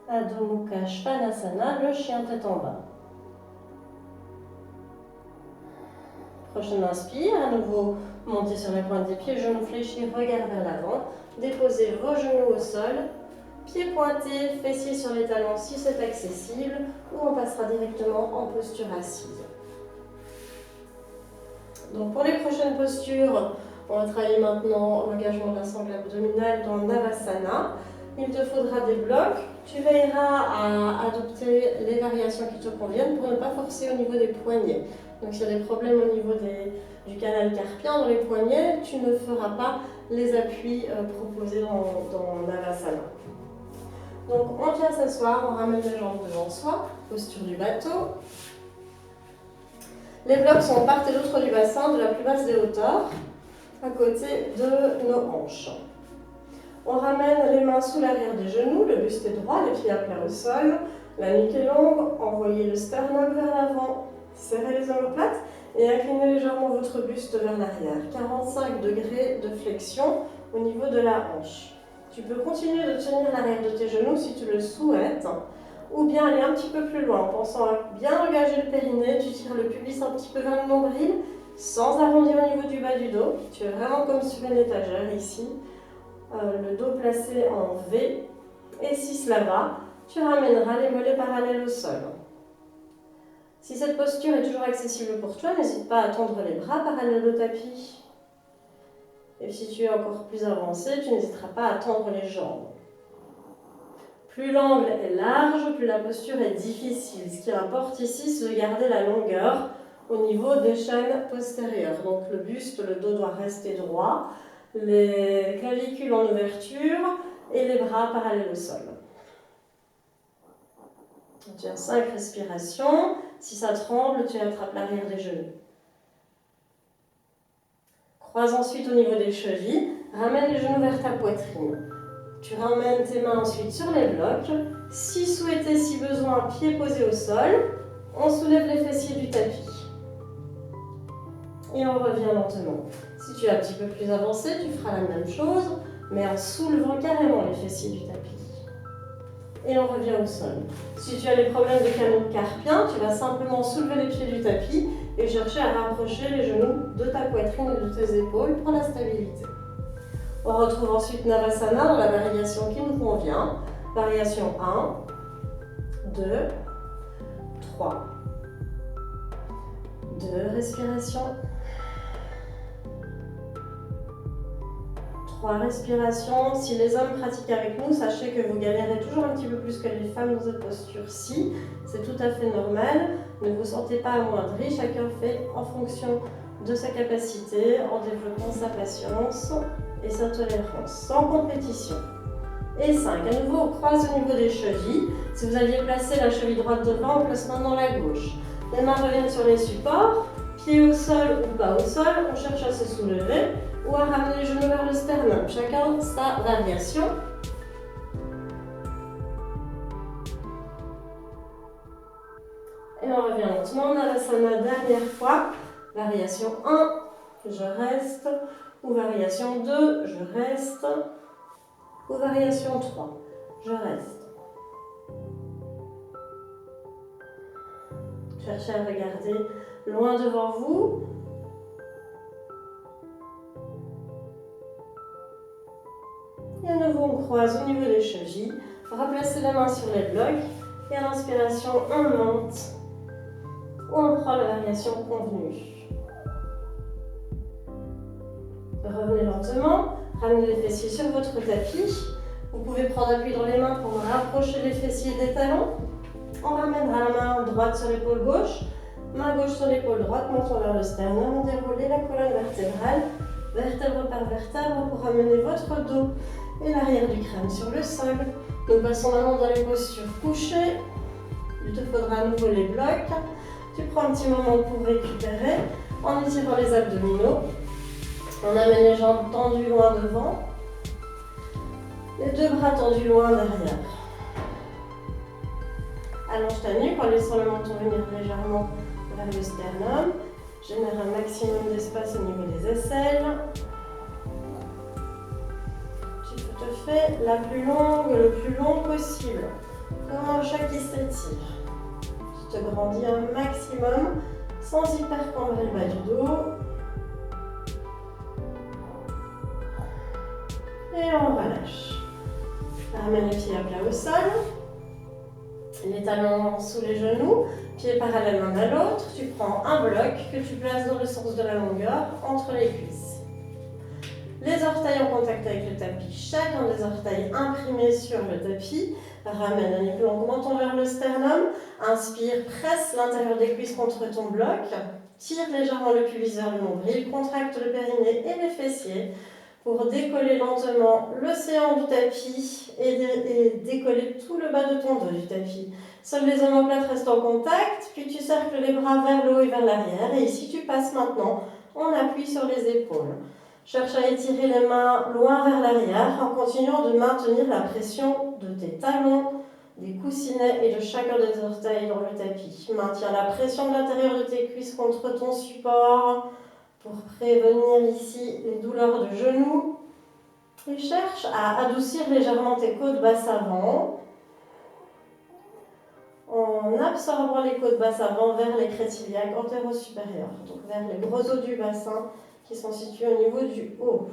Adho Mukha Svanasana, le chien tête en bas. Prochaine inspire, à nouveau montez sur la pointe des pieds, genoux fléchis, regard vers l'avant. Déposez vos genoux au sol, pieds pointés, fessiers sur les talons si c'est accessible, ou on passera directement en posture assise. Donc pour les prochaines postures, on va travailler maintenant l'engagement de la sangle abdominale dans Navasana. Il te faudra des blocs. Tu veilleras à adopter les variations qui te conviennent pour ne pas forcer au niveau des poignets. Donc s'il y a des problèmes au niveau du canal carpien dans les poignets, tu ne feras pas les appuis proposés dans Navasana. Donc on vient s'asseoir, on ramène les jambes devant soi, posture du bateau. Les blocs sont de part et d'autre du bassin, de la plus basse des hauteurs, à côté de nos hanches. On ramène les mains sous l'arrière des genoux, le buste est droit, les pieds à plat au sol, la nuque est longue, envoyez le sternum vers l'avant, serrez les omoplates et inclinez légèrement votre buste vers l'arrière. 45 degrés de flexion au niveau de la hanche. Tu peux continuer de tenir l'arrière de tes genoux si tu le souhaites, ou bien aller un petit peu plus loin en pensant à bien engager le périnée. Tu tires le pubis un petit peu vers le nombril, sans arrondir au niveau du bas du dos. Tu es vraiment comme sur une étagère ici. Le dos placé en V, et si cela va, tu ramèneras les mollets parallèles au sol. Si cette posture est toujours accessible pour toi, n'hésite pas à tendre les bras parallèles au tapis. Et si tu es encore plus avancé, tu n'hésiteras pas à tendre les jambes. Plus l'angle est large, plus la posture est difficile. Ce qui importe ici, c'est de garder la longueur au niveau des chaînes postérieures. Donc le buste, le dos doit rester droit. Les clavicules en ouverture et les bras parallèles au sol. Tu as 5 respirations. Si ça tremble, tu attrapes l'arrière des genoux. Croise ensuite au niveau des chevilles. Ramène les genoux vers ta poitrine. Tu ramènes tes mains ensuite sur les blocs. Si souhaité, si besoin, pieds posés au sol. On soulève les fessiers du tapis. Et on revient lentement. Si tu es un petit peu plus avancé, tu feras la même chose, mais en soulevant carrément les fessiers du tapis. Et on revient au sol. Si tu as des problèmes de canal carpien, tu vas simplement soulever les pieds du tapis et chercher à rapprocher les genoux de ta poitrine et de tes épaules pour la stabilité. On retrouve ensuite Navasana dans la variation qui nous convient. Variation 1, 2, 3. 2 respirations. 3 respirations. Si les hommes pratiquent avec nous, sachez que vous galérez toujours un petit peu plus que les femmes dans cette posture-ci. C'est tout à fait normal. Ne vous sentez pas amoindri. Chacun fait en fonction de sa capacité, en développant sa patience et sa tolérance, sans compétition. Et 5. À nouveau, on croise au niveau des chevilles. Si vous aviez placé la cheville droite devant, on place maintenant la gauche. Les mains reviennent sur les supports. Pieds au sol ou pas au sol, on cherche à se soulever ou à ramener les genoux vers le sternum. Chacun sa variation. Et on revient lentement. Navasana, dernière fois. Variation 1, je reste. Ou variation 2, je reste. Ou variation 3, je reste. Cherchez à regarder loin devant vous. Et à nouveau, on croise au niveau des chevilles. Replacez la main sur les blocs. Et à l'inspiration, on monte. Ou on prend la variation convenue. Revenez lentement. Ramenez les fessiers sur votre tapis. Vous pouvez prendre appui dans les mains pour rapprocher les fessiers des talons. On ramènera la main droite sur l'épaule gauche. Main gauche sur l'épaule droite, montons vers le sternum. Déroulez la colonne vertébrale, vertèbre par vertèbre, pour ramener votre dos et l'arrière du crâne sur le sol. Nous passons maintenant dans les postures couchées. Il te faudra à nouveau les blocs. Tu prends un petit moment pour récupérer en étirant les abdominaux. On amène les jambes tendues loin devant. Les 2 bras tendus loin derrière. Allonge ta nuque en laissant le menton venir légèrement vers le sternum. Génère un maximum d'espace au niveau des aisselles. Tu te fais la plus longue, le plus long possible. Comme un chat qui s'étire. Tu te grandis un maximum sans hyper cambrer le bas du dos. Et on relâche. Ramène les pieds à plat au sol. Les talons sous les genoux, pieds parallèles l'un à l'autre. Tu prends un bloc que tu places dans le sens de la longueur entre les cuisses. Les orteils en contact avec le tapis, chacun des orteils imprimé sur le tapis. Ramène un épaule en montant vers le sternum. Inspire, presse l'intérieur des cuisses contre ton bloc. Tire légèrement le pubis vers le nombril, contracte le périnée et les fessiers pour décoller lentement l'océan du tapis et décoller tout le bas de ton dos du tapis. Seuls les omoplates restent en contact, puis tu cercles les bras vers le haut et vers l'arrière. Et ici, tu passes maintenant en appui sur les épaules. Cherche à étirer les mains loin vers l'arrière en continuant de maintenir la pression de tes talons, des coussinets et de chacun des orteils dans le tapis. Maintiens la pression de l'intérieur de tes cuisses contre ton support pour prévenir ici les douleurs de genoux. Et cherche à adoucir légèrement tes côtes basses avant en absorbant les côtes basses avant vers les crêtes iliaques antéro-supérieures, donc vers les gros os du bassin qui sont situés au niveau du haut.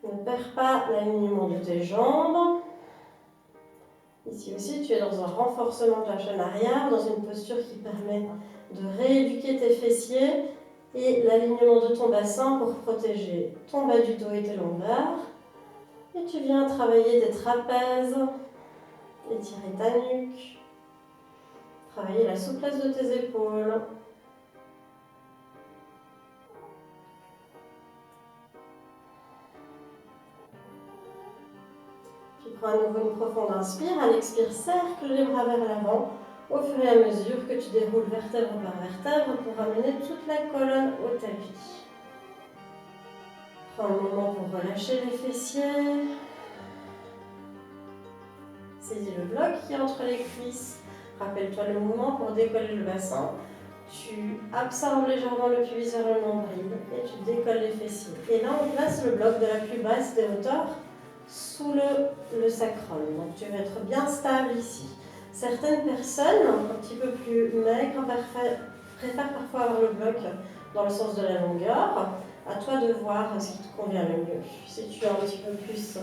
Ne perds pas l'alignement de tes jambes. Ici aussi, tu es dans un renforcement de la chaîne arrière, dans une posture qui permet de rééduquer tes fessiers et l'alignement de ton bassin pour protéger ton bas du dos et tes lombaires. Et tu viens travailler tes trapèzes, étirer ta nuque, travailler la souplesse de tes épaules. Tu prends à nouveau une profonde inspire. À l'expire, cercle les bras vers l'avant au fur et à mesure que tu déroules vertèbre par vertèbre pour amener toute la colonne au tapis. Prends un moment pour relâcher les fessiers. Saisis le bloc qui est entre les cuisses. Rappelle-toi le mouvement pour décoller le bassin. Tu absorbes légèrement le pubis vers le nombril et tu décolles les fessiers. Et là, on place le bloc de la plus basse des hauteurs sous le sacrum. Donc, tu vas être bien stable ici. Certaines personnes, un petit peu plus maigres, préfèrent parfois avoir le bloc dans le sens de la longueur. À toi de voir ce qui te convient le mieux. Si tu as un petit peu plus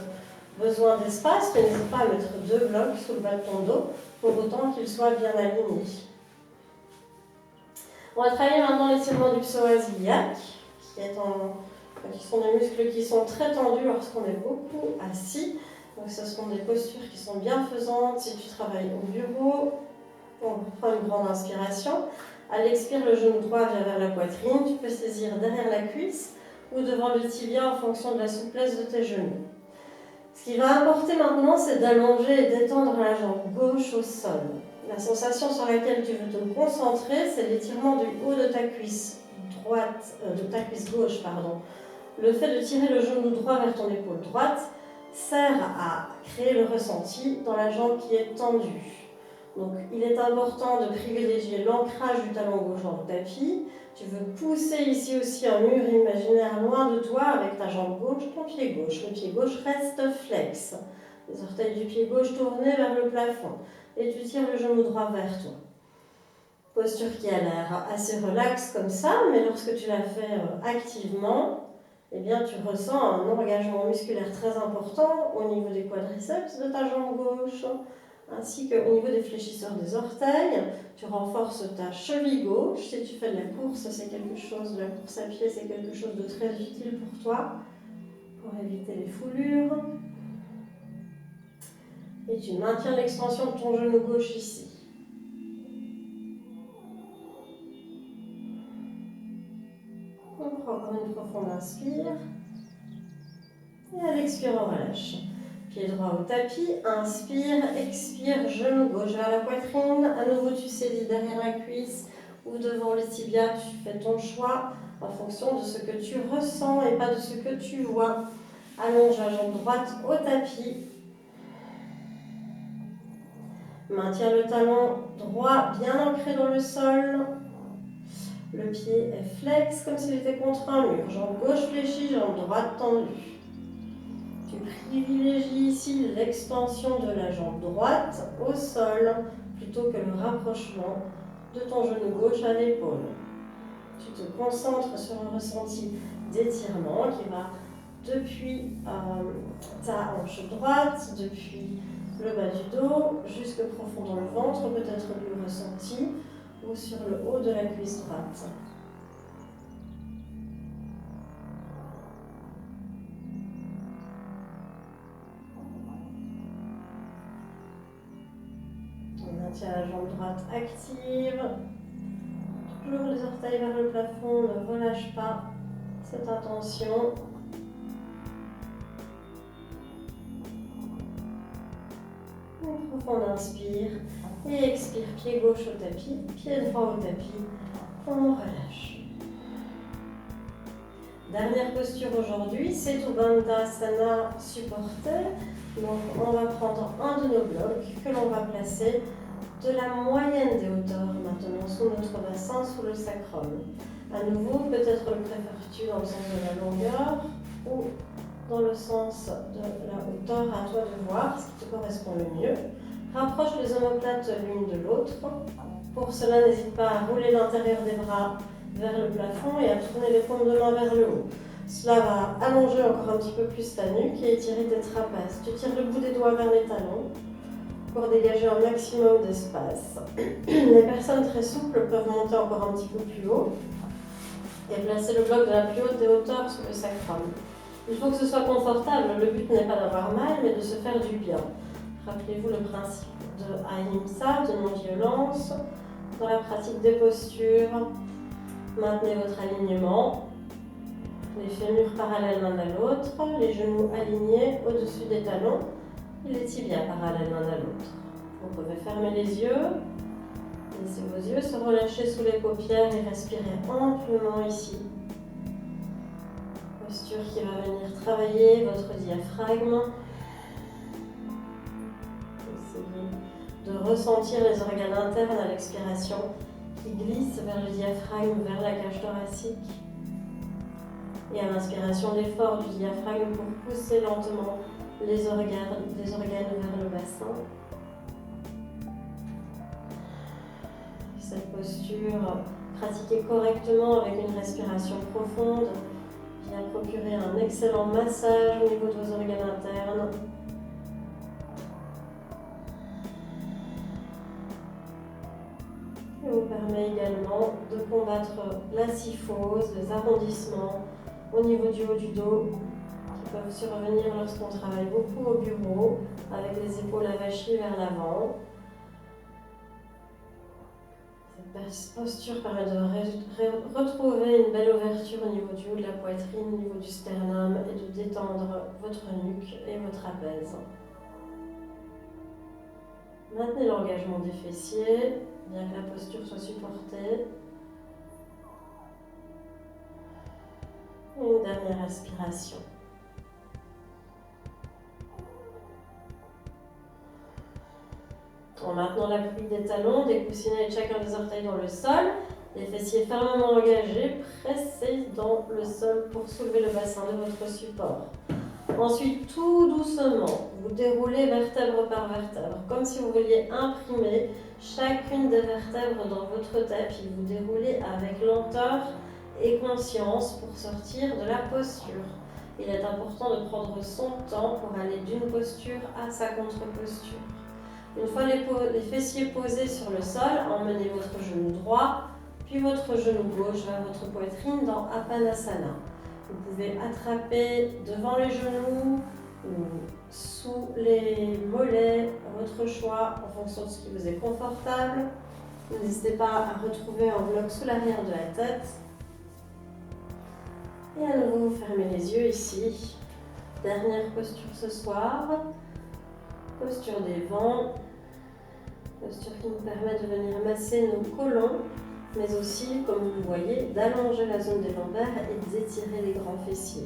besoin d'espace, n'hésite pas à mettre 2 blocs sous le bas de ton dos pour autant qu'ils soient bien alignés. On va travailler maintenant l'étirement du psoas iliaque, qui sont des muscles qui sont très tendus lorsqu'on est beaucoup assis. Donc ce sont des postures qui sont bienfaisantes si tu travailles au bureau. On prend une grande inspiration. À l'expire, le genou droit vient vers la poitrine. Tu peux saisir derrière la cuisse ou devant le tibia en fonction de la souplesse de tes genoux. Ce qui va importer maintenant, c'est d'allonger et d'étendre la jambe gauche au sol. La sensation sur laquelle tu veux te concentrer, c'est l'étirement du haut de ta cuisse gauche. Le fait de tirer le genou droit vers ton épaule droite sert à créer le ressenti dans la jambe qui est tendue. Donc, il est important de privilégier l'ancrage du talon gauche dans le tapis. Tu veux pousser ici aussi un mur imaginaire loin de toi avec ta jambe gauche, ton pied gauche. Le pied gauche reste flex. Les orteils du pied gauche tournés vers le plafond. Et tu tires le genou droit vers toi. Posture qui a l'air assez relaxe comme ça, mais lorsque tu la fais activement, eh bien, tu ressens un engagement musculaire très important au niveau des quadriceps de ta jambe gauche, ainsi qu'au niveau des fléchisseurs des orteils. Tu renforces ta cheville gauche. Si tu fais de la course, de la course à pied, c'est quelque chose de très utile pour toi, pour éviter les foulures. Et tu maintiens l'extension de ton genou gauche ici. On prend encore une profonde inspire. Et à l'expire, on relâche. Pied droit au tapis, inspire, expire, genou gauche vers la poitrine. À nouveau, tu saisis derrière la cuisse ou devant le tibia. Tu fais ton choix en fonction de ce que tu ressens et pas de ce que tu vois. Allonge la jambe droite au tapis. Maintiens le talon droit bien ancré dans le sol. Le pied est flex comme s'il était contre un mur. Jambe gauche fléchie, jambe droite tendue. Tu privilégies ici l'extension de la jambe droite au sol plutôt que le rapprochement de ton genou gauche à l'épaule. Tu te concentres sur un ressenti d'étirement qui va depuis ta hanche droite, depuis le bas du dos, jusque profond dans le ventre, peut-être le ressenti, ou sur le haut de la cuisse droite. On maintient la jambe droite active. Toujours les orteils vers le plafond, ne relâche pas cette intention. Un profond inspire et expire, pied gauche au tapis, pied droit au tapis. On relâche. Dernière posture aujourd'hui, c'est Uttanasana supporté. Donc on va prendre un de nos blocs que l'on va placer de la moyenne des hauteurs maintenant sous notre bassin, sous le sacrum. À nouveau, peut-être le préfères-tu dans le sens de la longueur ou dans le sens de la hauteur, à toi de voir ce qui te correspond le mieux. Rapproche les omoplates l'une de l'autre. Pour cela, n'hésite pas à rouler l'intérieur des bras vers le plafond et à tourner les paumes de main vers le haut. Cela va allonger encore un petit peu plus ta nuque et étirer tes trapèzes. Tu tires le bout des doigts vers les talons pour dégager un maximum d'espace. Les personnes très souples peuvent monter encore un petit peu plus haut et placer le bloc de la plus haute des hauteurs sous le sacrum. Il faut que ce soit confortable, le but n'est pas d'avoir mal, mais de se faire du bien. Rappelez-vous le principe de Ahimsa, de non-violence, dans la pratique des postures. Maintenez votre alignement, les fémurs parallèles l'un à l'autre, les genoux alignés au-dessus des talons et les tibias parallèles l'un à l'autre. Vous pouvez fermer les yeux, laissez vos yeux se relâcher sous les paupières et respirer amplement ici. Posture qui va venir travailler votre diaphragme. Essayez de ressentir les organes internes à l'expiration qui glissent vers le diaphragme, vers la cage thoracique. Et à l'inspiration, l'effort du diaphragme pour pousser lentement les organes vers le bassin. Cette posture pratiquée correctement avec une respiration profonde vient procurer un excellent massage au niveau de vos organes internes. Et vous permet également de combattre la syphose, les arrondissements au niveau du haut du dos qui peuvent survenir lorsqu'on travaille beaucoup au bureau avec les épaules avachées vers l'avant. Cette posture permet de retrouver une belle ouverture au niveau du haut de la poitrine, au niveau du sternum et de détendre votre nuque et vos trapèzes. Maintenez l'engagement des fessiers, bien que la posture soit supportée. Et une dernière inspiration. En maintenant l'appui des talons, des coussinets et chacun des orteils dans le sol, les fessiers fermement engagés, pressés dans le sol pour soulever le bassin de votre support. Ensuite, tout doucement, vous déroulez vertèbre par vertèbre, comme si vous vouliez imprimer chacune des vertèbres dans votre tapis. Vous déroulez avec lenteur et conscience pour sortir de la posture. Il est important de prendre son temps pour aller d'une posture à sa contre-posture. Une fois les fessiers posés sur le sol, emmenez votre genou droit, puis votre genou gauche vers votre poitrine dans Apanasana. Vous pouvez attraper devant les genoux ou sous les mollets, à votre choix, en fonction de ce qui vous est confortable. N'hésitez pas à retrouver un bloc sous l'arrière de la tête. Et à nouveau, vous fermez les yeux ici. Dernière posture ce soir. Posture des vents. Posture qui nous permet de venir masser nos côlons, mais aussi, comme vous le voyez, d'allonger la zone des lombaires et d'étirer les grands fessiers.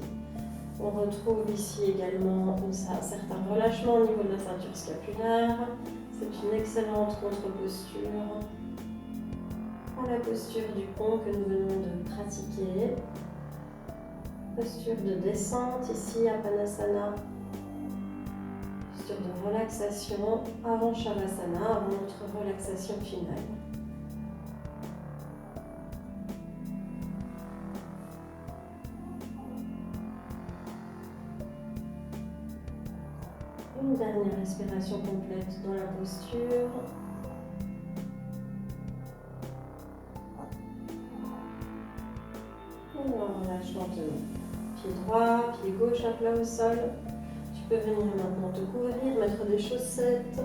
On retrouve ici également un certain relâchement au niveau de la ceinture scapulaire. C'est une excellente contre-posture à la posture du pont que nous venons de pratiquer. Posture de descente ici à Apanasana. posture de relaxation avant Shavasana, avant notre relaxation finale. Une dernière respiration complète dans la posture. Et on relâche lentement. Pied droit, pied gauche à plat au sol. Tu peux venir maintenant te couvrir, mettre des chaussettes,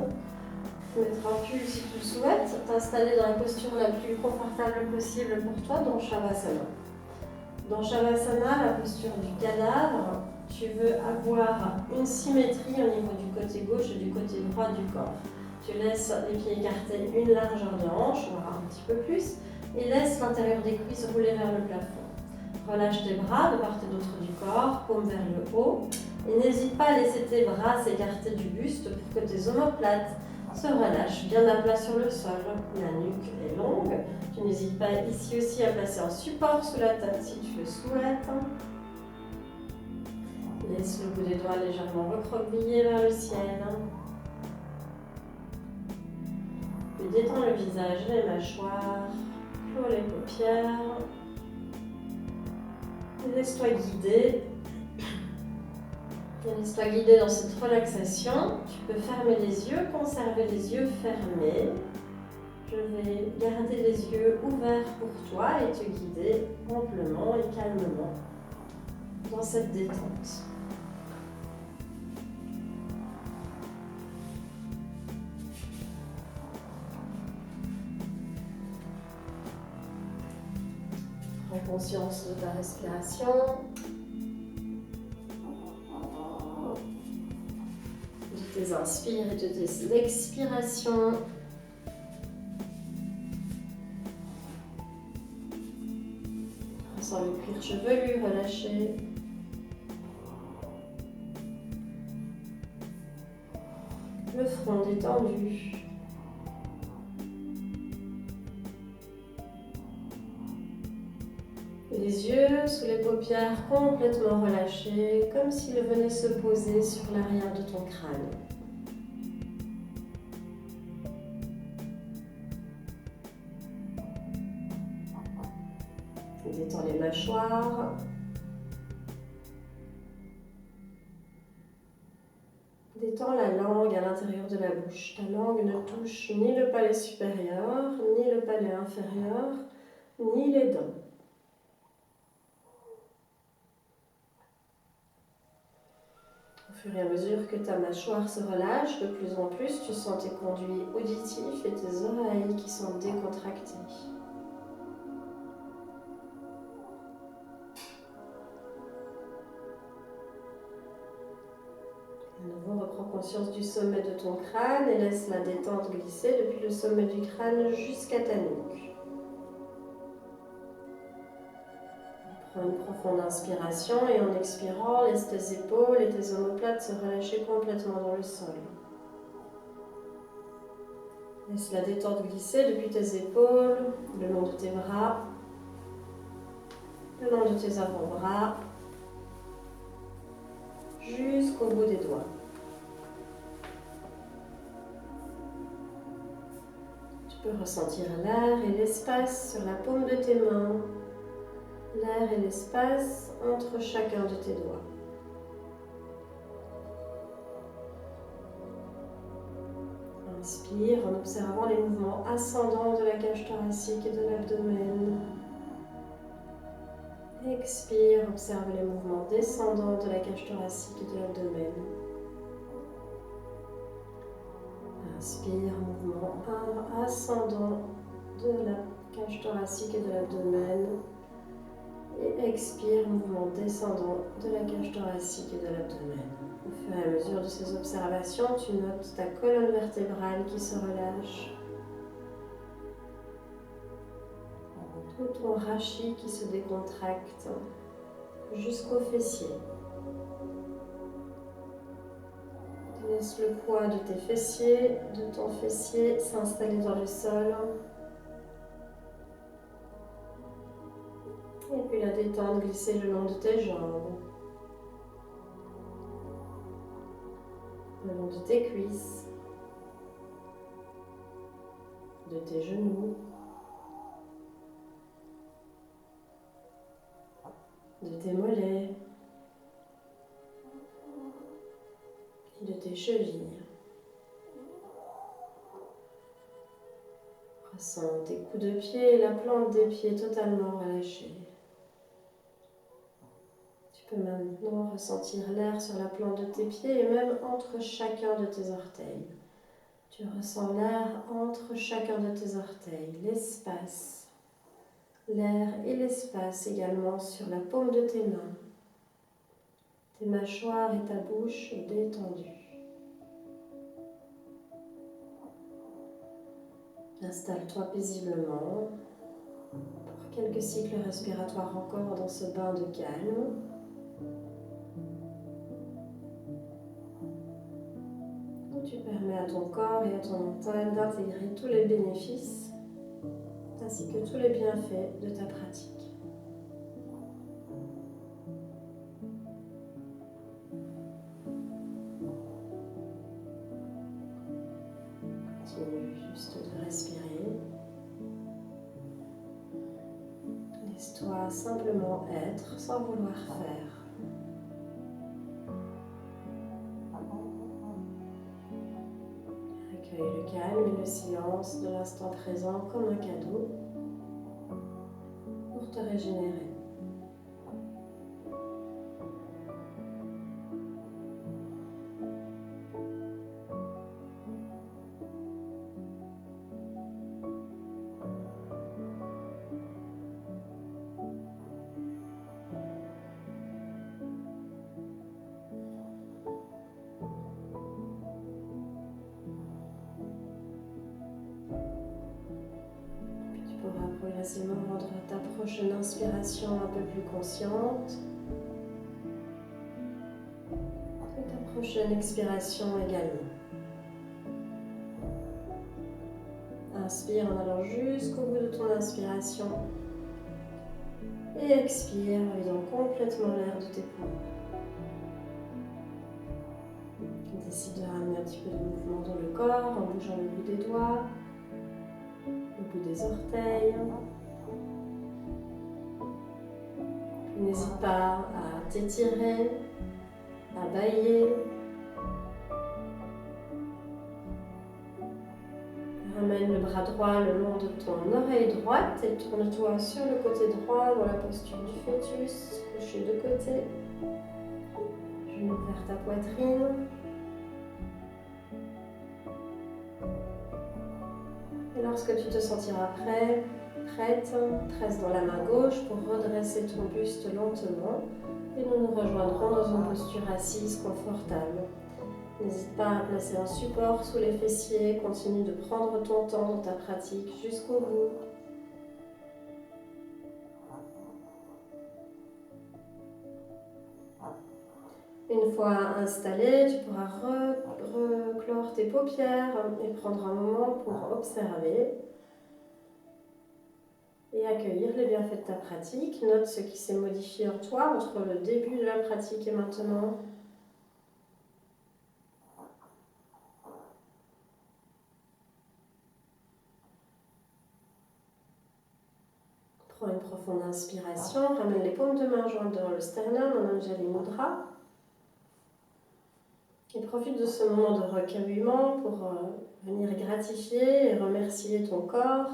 mettre un pull si tu le souhaites, t'installer dans la posture la plus confortable possible pour toi dans Shavasana. Dans Shavasana, la posture du cadavre, tu veux avoir une symétrie au niveau du côté gauche et du côté droit du corps. Tu laisses les pieds écartés une largeur de hanche, voire un petit peu plus, et laisse l'intérieur des cuisses rouler vers le plafond. Relâche tes bras de part et d'autre du corps, paume vers le haut, et n'hésite pas à laisser tes bras s'écarter du buste pour que tes omoplates se relâchent bien à plat sur le sol. La nuque est longue. Tu n'hésites pas ici aussi à placer un support sous la tête si tu le souhaites. Laisse le bout des doigts légèrement recroquevillé vers le ciel. Puis détends le visage, les mâchoires, clôt les paupières. Et laisse-toi guider. Laisse-toi guider dans cette relaxation. Tu peux fermer les yeux, conserver les yeux fermés. Je vais garder les yeux ouverts pour toi et te guider amplement et calmement dans cette détente. Prends conscience de ta respiration. De tes inspires et de tes expirations. Ressens le cuir chevelu relâché. Le front détendu. Les yeux sous les paupières complètement relâchés, comme s'ils venaient se poser sur l'arrière de ton crâne. Détends les mâchoires. Détends la langue à l'intérieur de la bouche. Ta langue ne touche ni le palais supérieur, ni le palais inférieur, ni les dents. Au fur et à mesure que ta mâchoire se relâche, de plus en plus, tu sens tes conduits auditifs et tes oreilles qui sont décontractées. À nouveau, reprends conscience du sommet de ton crâne et laisse la détente glisser depuis le sommet du crâne jusqu'à ta nuque. Prends une profonde inspiration et en expirant, laisse tes épaules et tes omoplates se relâcher complètement dans le sol. Laisse la détente glisser depuis tes épaules, le long de tes bras, le long de tes avant-bras, jusqu'au bout des doigts. Tu peux ressentir l'air et l'espace sur la paume de tes mains, l'air et l'espace entre chacun de tes doigts. Inspire en observant les mouvements ascendants de la cage thoracique et de l'abdomen. Expire, observe les mouvements descendants de la cage thoracique et de l'abdomen. Inspire, mouvement ascendant de la cage thoracique et de l'abdomen. Et expire, mouvement descendant de la cage thoracique et de l'abdomen. Au fur et à mesure de ces observations, tu notes ta colonne vertébrale qui se relâche. Tout ton rachis qui se décontracte jusqu'au fessier. Laisse le poids de tes fessiers, de ton fessier s'installer dans le sol. Et puis la détente glisser le long de tes jambes. le long de tes cuisses, de tes genoux, de tes mollets et de tes chevilles. Ressens tes coups de pied et la plante des pieds totalement relâchée. Tu peux maintenant ressentir l'air sur la plante de tes pieds et même entre chacun de tes orteils. Tu ressens l'air entre chacun de tes orteils, l'espace. L'air et l'espace également sur la paume de tes mains. Tes mâchoires et ta bouche détendues. Installe-toi paisiblement pour quelques cycles respiratoires encore dans ce bain de calme. Où tu permets à ton corps et à ton mental d'intégrer tous les bénéfices ainsi que tous les bienfaits de ta pratique. Continue juste de respirer. Laisse-toi simplement être sans vouloir faire. Accueille le calme et le silence de l'instant présent comme un cadeau pour te régénérer. Progressivement rendre ta prochaine inspiration un peu plus consciente et ta prochaine expiration également. Inspire en allant jusqu'au bout de ton inspiration et expire en vidant complètement l'air de tes poumons. Décide de ramener un petit peu de mouvement dans le corps en bougeant le bout des doigts, le bout des orteils. N'hésite pas à t'étirer, à bâiller. Ramène le bras droit le long de ton oreille droite et tourne-toi sur le côté droit dans la posture du fœtus, couché de côté. Genou vers ta poitrine. Et lorsque tu te sentiras prêt, prête, presse dans la main gauche pour redresser ton buste lentement et nous nous rejoindrons dans une posture assise confortable. N'hésite pas à placer un support sous les fessiers, continue de prendre ton temps dans ta pratique jusqu'au bout. Une fois installé, tu pourras reclore tes paupières et prendre un moment pour observer et accueillir les bienfaits de ta pratique. Note ce qui s'est modifié en toi entre le début de la pratique et maintenant. Prends une profonde inspiration, ramène les paumes de main jointes devant le sternum en Anjali Mudra. Et profite de ce moment de recueillement pour venir gratifier et remercier ton corps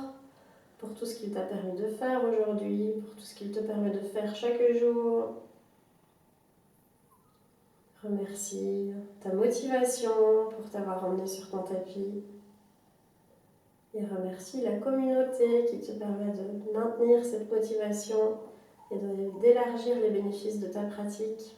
pour tout ce qu'il t'a permis de faire aujourd'hui, pour tout ce qu'il te permet de faire chaque jour. Remercie ta motivation pour t'avoir emmené sur ton tapis. Et remercie la communauté qui te permet de maintenir cette motivation et d'élargir les bénéfices de ta pratique.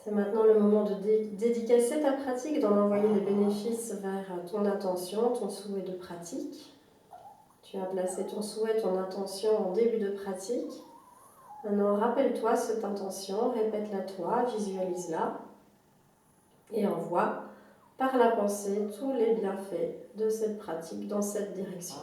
C'est maintenant le moment de dédicacer ta pratique, d'en envoyer les bénéfices vers ton intention, ton souhait de pratique. Tu as placé ton souhait, ton intention en début de pratique. Maintenant, rappelle-toi cette intention, répète-la toi, visualise-la et envoie par la pensée tous les bienfaits de cette pratique dans cette direction.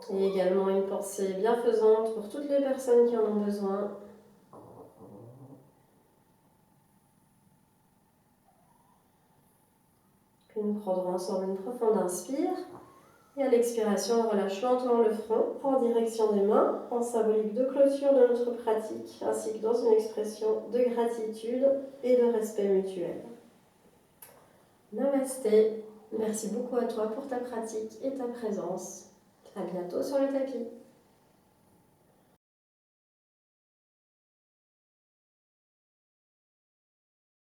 Et également une pensée bienfaisante pour toutes les personnes qui en ont besoin. Puis nous prendrons ensemble une profonde inspire. Et à l'expiration, on relâche lentement le front en direction des mains, en symbolique de clôture de notre pratique, ainsi que dans une expression de gratitude et de respect mutuel. Namasté. Merci beaucoup à toi pour ta pratique et ta présence. À bientôt sur le tapis.